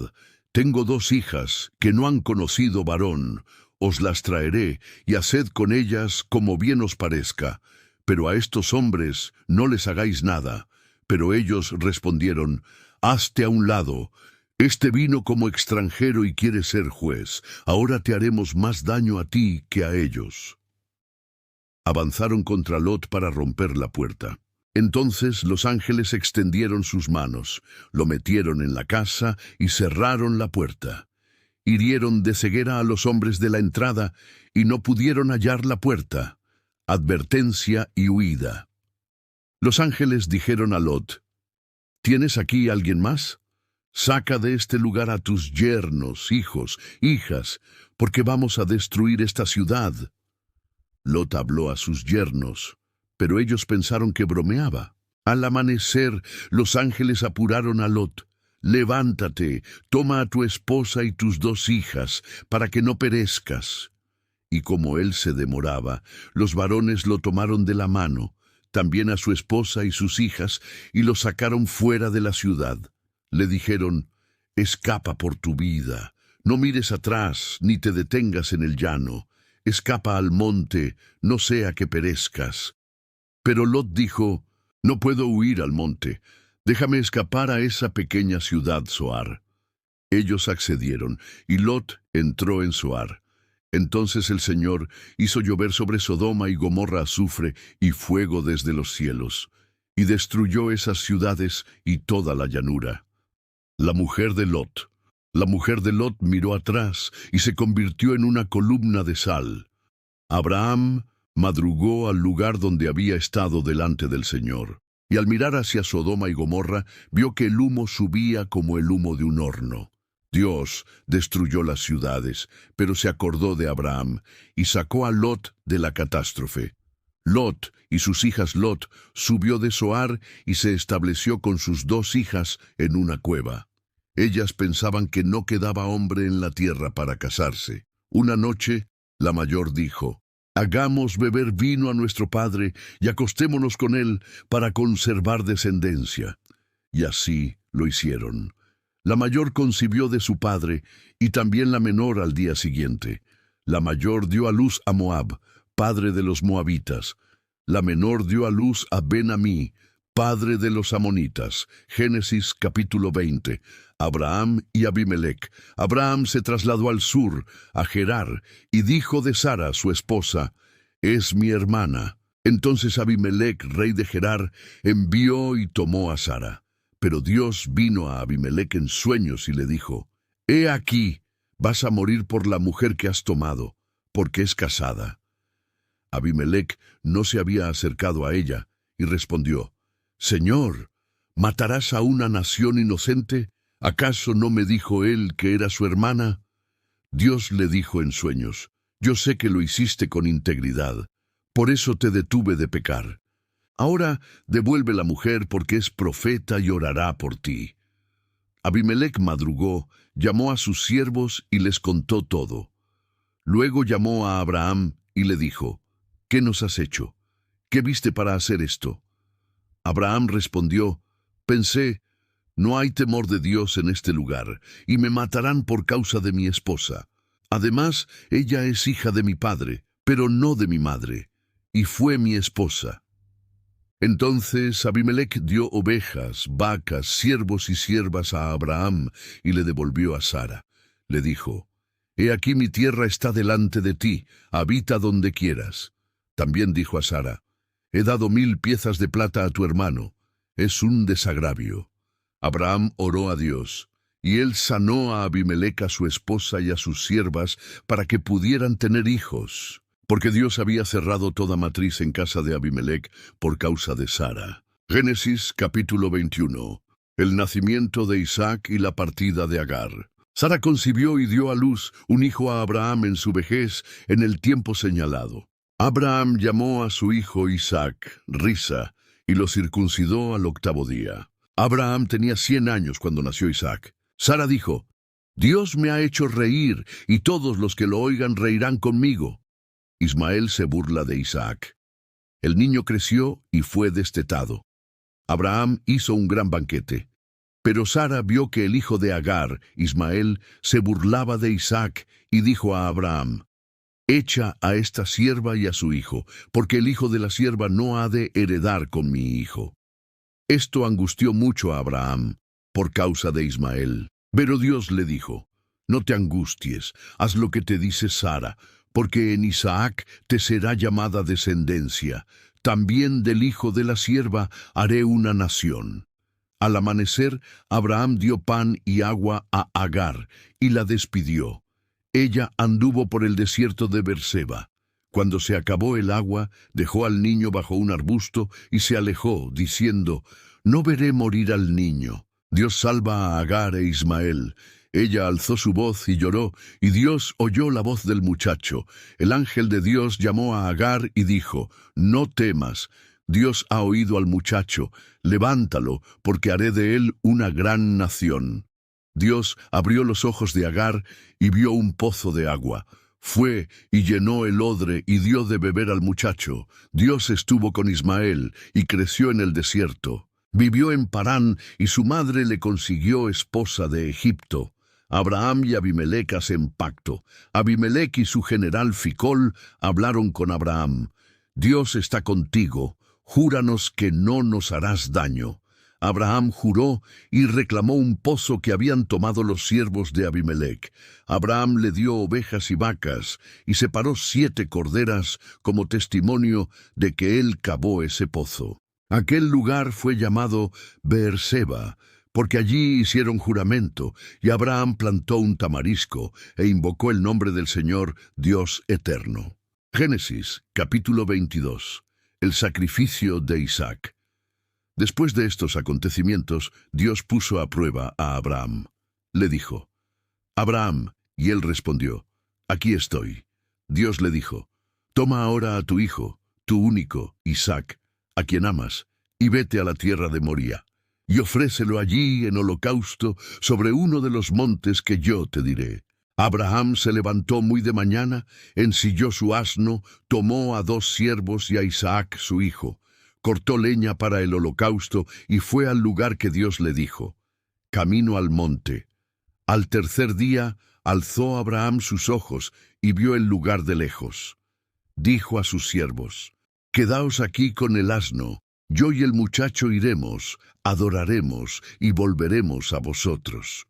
Tengo 2 hijas que no han conocido varón. Os las traeré, y haced con ellas como bien os parezca. Pero a estos hombres no les hagáis nada». Pero ellos respondieron, «Hazte a un lado. Este vino como extranjero y quiere ser juez. Ahora te haremos más daño a ti que a ellos». Avanzaron contra Lot para romper la puerta. Entonces los ángeles extendieron sus manos, lo metieron en la casa y cerraron la puerta. Hirieron de ceguera a los hombres de la entrada y no pudieron hallar la puerta. Advertencia y huida. Los ángeles dijeron a Lot, «¿Tienes aquí alguien más? Saca de este lugar a tus yernos, hijos, hijas, porque vamos a destruir esta ciudad». Lot habló a sus yernos, pero ellos pensaron que bromeaba. Al amanecer, los ángeles apuraron a Lot. «Levántate, toma a tu esposa y tus 2 hijas, para que no perezcas». Y como él se demoraba, los varones lo tomaron de la mano, también a su esposa y sus hijas, y lo sacaron fuera de la ciudad. Le dijeron, «Escapa por tu vida, no mires atrás, ni te detengas en el llano. Escapa al monte, no sea que perezcas». Pero Lot dijo, «No puedo huir al monte. Déjame escapar a esa pequeña ciudad Zoar». Ellos accedieron, y Lot entró en Zoar. Entonces el Señor hizo llover sobre Sodoma y Gomorra azufre y fuego desde los cielos, y destruyó esas ciudades y toda la llanura. La mujer de Lot. La mujer de Lot miró atrás y se convirtió en una columna de sal. Abraham madrugó al lugar donde había estado delante del Señor, y al mirar hacia Sodoma y Gomorra, vio que el humo subía como el humo de un horno. Dios destruyó las ciudades, pero se acordó de Abraham, y sacó a Lot de la catástrofe. Lot y sus hijas Lot subió de Zoar y se estableció con sus 2 hijas en una cueva. Ellas pensaban que no quedaba hombre en la tierra para casarse. Una noche, la mayor dijo: «Hagamos beber vino a nuestro padre y acostémonos con él para conservar descendencia». Y así lo hicieron. La mayor concibió de su padre, y también la menor al día siguiente. La mayor dio a luz a Moab, padre de los moabitas. La menor dio a luz a Ben-Amí, padre de los amonitas. Génesis capítulo 20. Abraham y Abimelec. Abraham se trasladó al sur, a Gerar, y dijo de Sara, su esposa: «Es mi hermana». Entonces Abimelec, rey de Gerar, envió y tomó a Sara. Pero Dios vino a Abimelec en sueños y le dijo: «He aquí, vas a morir por la mujer que has tomado, porque es casada». Abimelec no se había acercado a ella, y respondió: «Señor, ¿matarás a una nación inocente? ¿Acaso no me dijo él que era su hermana?». Dios le dijo en sueños: «Yo sé que lo hiciste con integridad, por eso te detuve de pecar. Ahora devuelve la mujer, porque es profeta y orará por ti». Abimelec madrugó, llamó a sus siervos y les contó todo. Luego llamó a Abraham y le dijo: «¿Qué nos has hecho? ¿Qué viste para hacer esto?». Abraham respondió: «Pensé, no hay temor de Dios en este lugar, y me matarán por causa de mi esposa. Además, ella es hija de mi padre, pero no de mi madre, y fue mi esposa». Entonces Abimelec dio ovejas, vacas, siervos y siervas a Abraham, y le devolvió a Sara. Le dijo: «He aquí mi tierra está delante de ti, habita donde quieras». También dijo a Sara: «He dado 1000 piezas de plata a tu hermano, es un desagravio». Abraham oró a Dios, y él sanó a Abimelec, a su esposa y a sus siervas, para que pudieran tener hijos, porque Dios había cerrado toda matriz en casa de Abimelec por causa de Sara. Génesis capítulo 21. El nacimiento de Isaac y la partida de Agar. Sara concibió y dio a luz un hijo a Abraham en su vejez, en el tiempo señalado. Abraham llamó a su hijo Isaac Risa, y lo circuncidó al 8º día. Abraham tenía 100 años cuando nació Isaac. Sara dijo: «Dios me ha hecho reír, y todos los que lo oigan reirán conmigo». Ismael se burla de Isaac. El niño creció y fue destetado. Abraham hizo un gran banquete. Pero Sara vio que el hijo de Agar, Ismael, se burlaba de Isaac, y dijo a Abraham: «Echa a esta sierva y a su hijo, porque el hijo de la sierva no ha de heredar con mi hijo». Esto angustió mucho a Abraham por causa de Ismael. Pero Dios le dijo: «No te angusties, haz lo que te dice Sara, porque en Isaac te será llamada descendencia. También del hijo de la sierva haré una nación». Al amanecer, Abraham dio pan y agua a Agar, y la despidió. Ella anduvo por el desierto de Berseba. Cuando se acabó el agua, dejó al niño bajo un arbusto y se alejó, diciendo: «No veré morir al niño». Dios salva a Agar e Ismael. Ella alzó su voz y lloró, y Dios oyó la voz del muchacho. El ángel de Dios llamó a Agar y dijo: «No temas, Dios ha oído al muchacho, levántalo, porque haré de él una gran nación». Dios abrió los ojos de Agar y vio un pozo de agua. Fue y llenó el odre y dio de beber al muchacho. Dios estuvo con Ismael y creció en el desierto. Vivió en Parán, y su madre le consiguió esposa de Egipto. Abraham y Abimelec hacen pacto. Abimelec y su general Ficol hablaron con Abraham: «Dios está contigo, júranos que no nos harás daño». Abraham juró y reclamó un pozo que habían tomado los siervos de Abimelec. Abraham le dio ovejas y vacas, y separó 7 corderas como testimonio de que él cavó ese pozo. Aquel lugar fue llamado Beerseba, porque allí hicieron juramento, y Abraham plantó un tamarisco e invocó el nombre del Señor, Dios eterno. Génesis, capítulo 22. El sacrificio de Isaac. Después de estos acontecimientos, Dios puso a prueba a Abraham. Le dijo: Abraham, y él respondió: Aquí estoy. Dios le dijo: Toma ahora a tu hijo, tu único, Isaac, a quien amas, y vete a la tierra de Moría, y ofrécelo allí en holocausto sobre uno de los montes que yo te diré. Abraham se levantó muy de mañana, ensilló su asno, tomó a 2 siervos y a Isaac su hijo, cortó leña para el holocausto y fue al lugar que Dios le dijo, camino al monte. Al tercer día alzó Abraham sus ojos y vio el lugar de lejos. Dijo a sus siervos: Quedaos aquí con el asno, yo y el muchacho iremos, adoraremos y volveremos a vosotros.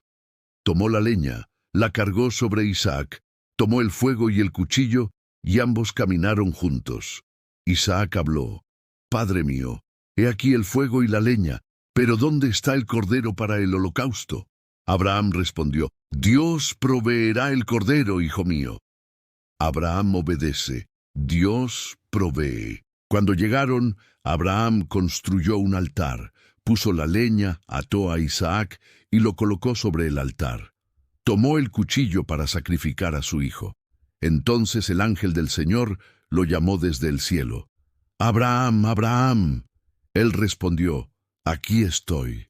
Tomó la leña, la cargó sobre Isaac, tomó el fuego y el cuchillo, y ambos caminaron juntos. Isaac habló: Padre mío, he aquí el fuego y la leña, pero ¿dónde está el cordero para el holocausto? Abraham respondió: Dios proveerá el cordero, hijo mío. Abraham obedece, Dios provee. Cuando llegaron, Abraham construyó un altar, puso la leña, ató a Isaac y lo colocó sobre el altar. Tomó el cuchillo para sacrificar a su hijo. Entonces el ángel del Señor lo llamó desde el cielo: Abraham, Abraham. Él respondió: Aquí estoy.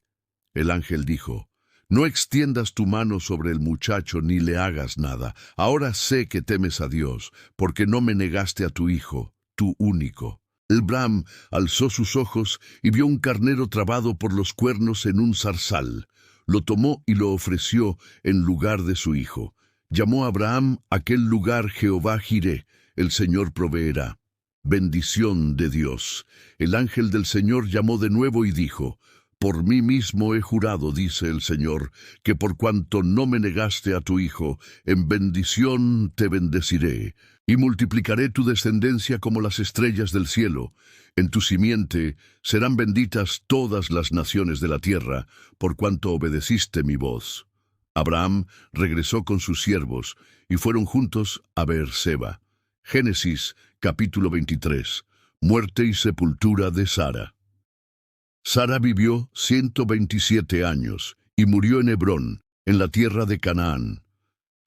El ángel dijo: No extiendas tu mano sobre el muchacho ni le hagas nada. Ahora sé que temes a Dios, porque no me negaste a tu hijo, tu único. Abraham alzó sus ojos y vio un carnero trabado por los cuernos en un zarzal. Lo tomó y lo ofreció en lugar de su hijo. Llamó a Abraham aquel lugar Jehová Jireh, el Señor proveerá. Bendición de Dios. El ángel del Señor llamó de nuevo y dijo: Por mí mismo he jurado, dice el Señor, que por cuanto no me negaste a tu hijo, en bendición te bendeciré, y multiplicaré tu descendencia como las estrellas del cielo. En tu simiente serán benditas todas las naciones de la tierra, por cuanto obedeciste mi voz. Abraham regresó con sus siervos, y fueron juntos a Beerseba. Génesis, capítulo 23. Muerte y sepultura de Sara. Sara vivió 127 años, y murió en Hebrón, en la tierra de Canaán.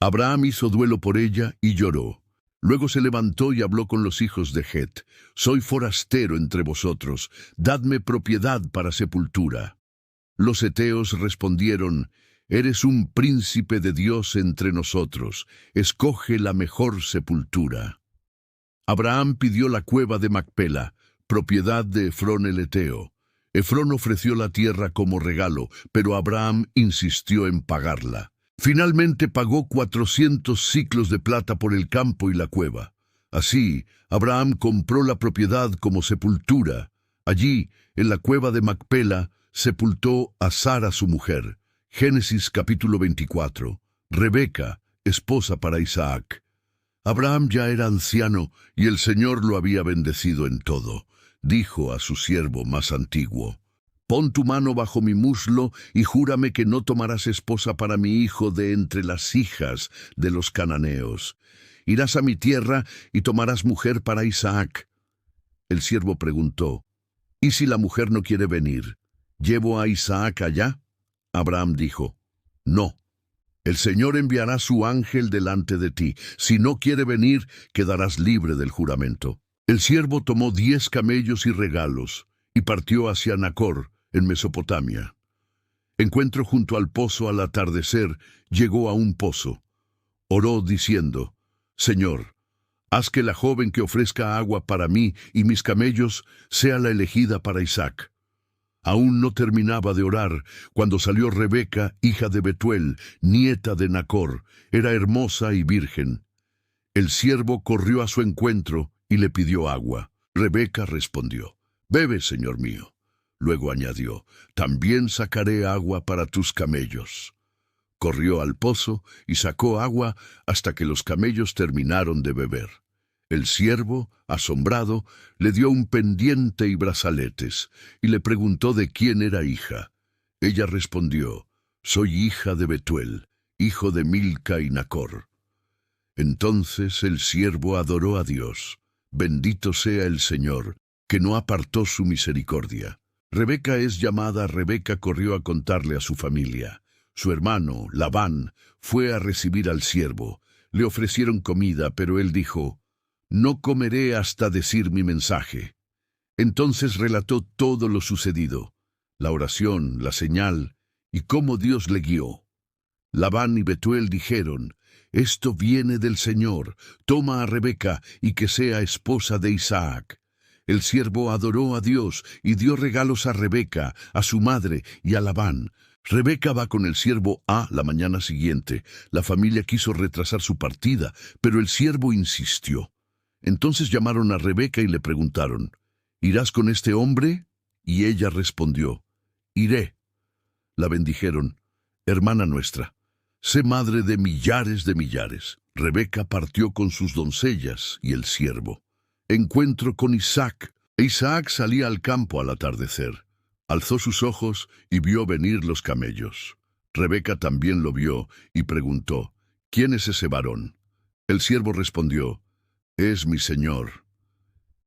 Abraham hizo duelo por ella y lloró. Luego se levantó y habló con los hijos de Het: Soy forastero entre vosotros, dadme propiedad para sepultura. Los heteos respondieron: Eres un príncipe de Dios entre nosotros, escoge la mejor sepultura. Abraham pidió la cueva de Macpela, propiedad de Efrón el heteo. Efrón ofreció la tierra como regalo, pero Abraham insistió en pagarla. Finalmente pagó 400 siclos de plata por el campo y la cueva. Así, Abraham compró la propiedad como sepultura. Allí, en la cueva de Macpela, sepultó a Sara su mujer. Génesis capítulo 24. Rebeca, esposa para Isaac. Abraham ya era anciano y el Señor lo había bendecido en todo. Dijo a su siervo más antiguo: Pon tu mano bajo mi muslo y júrame que no tomarás esposa para mi hijo de entre las hijas de los cananeos. Irás a mi tierra y tomarás mujer para Isaac. El siervo preguntó: ¿Y si la mujer no quiere venir? ¿Llevo a Isaac allá? Abraham dijo: No. El Señor enviará su ángel delante de ti. Si no quiere venir, quedarás libre del juramento. El siervo tomó 10 camellos y regalos y partió hacia Nacor, en Mesopotamia. Encuentro junto al pozo al atardecer, llegó a un pozo. Oró diciendo: Señor, haz que la joven que ofrezca agua para mí y mis camellos sea la elegida para Isaac. Aún no terminaba de orar cuando salió Rebeca, hija de Betuel, nieta de Nacor. Era hermosa y virgen. El siervo corrió a su encuentro y le pidió agua. Rebeca respondió: Bebe, señor mío. Luego añadió: También sacaré agua para tus camellos. Corrió al pozo y sacó agua hasta que los camellos terminaron de beber. El siervo, asombrado, le dio un pendiente y brazaletes, y le preguntó de quién era hija. Ella respondió: Soy hija de Betuel, hijo de Milca y Nacor. Entonces el siervo adoró a Dios. Bendito sea el Señor, que no apartó su misericordia. Rebeca es llamada. Rebeca corrió a contarle a su familia. Su hermano, Labán, fue a recibir al siervo. Le ofrecieron comida, pero él dijo: «No comeré hasta decir mi mensaje». Entonces relató todo lo sucedido, la oración, la señal, y cómo Dios le guió. Labán y Betuel dijeron: «Esto viene del Señor, toma a Rebeca y que sea esposa de Isaac». El siervo adoró a Dios y dio regalos a Rebeca, a su madre y a Labán. Rebeca va con el siervo a la mañana siguiente. La familia quiso retrasar su partida, pero el siervo insistió. Entonces llamaron a Rebeca y le preguntaron: «¿Irás con este hombre?». Y ella respondió: «Iré». La bendijeron: «Hermana nuestra, sé madre de millares de millares». Rebeca partió con sus doncellas y el siervo. Encuentro con Isaac. Isaac salía al campo al atardecer. Alzó sus ojos y vio venir los camellos. Rebeca también lo vio y preguntó: «¿Quién es ese varón?». El siervo respondió: «Es mi señor».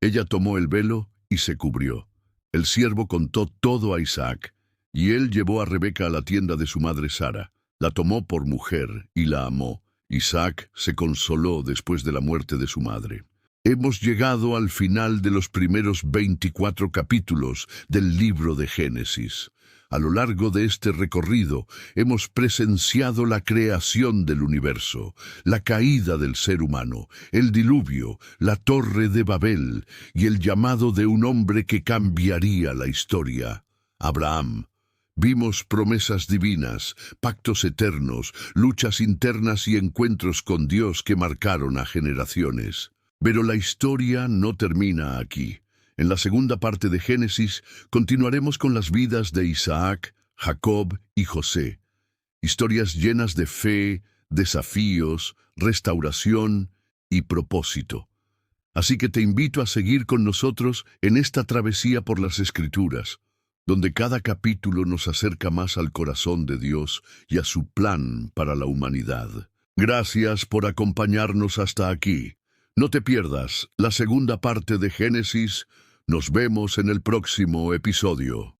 Ella tomó el velo y se cubrió. El siervo contó todo a Isaac, y él llevó a Rebeca a la tienda de su madre Sara. La tomó por mujer y la amó. Isaac se consoló después de la muerte de su madre. Hemos llegado al final de los primeros 24 capítulos del libro de Génesis. A lo largo de este recorrido hemos presenciado la creación del universo, la caída del ser humano, el diluvio, la torre de Babel y el llamado de un hombre que cambiaría la historia: Abraham. Vimos promesas divinas, pactos eternos, luchas internas y encuentros con Dios que marcaron a generaciones. Pero la historia no termina aquí. En la segunda parte de Génesis continuaremos con las vidas de Isaac, Jacob y José. Historias llenas de fe, desafíos, restauración y propósito. Así que te invito a seguir con nosotros en esta travesía por las Escrituras, donde cada capítulo nos acerca más al corazón de Dios y a su plan para la humanidad. Gracias por acompañarnos hasta aquí. No te pierdas la segunda parte de Génesis. Nos vemos en el próximo episodio.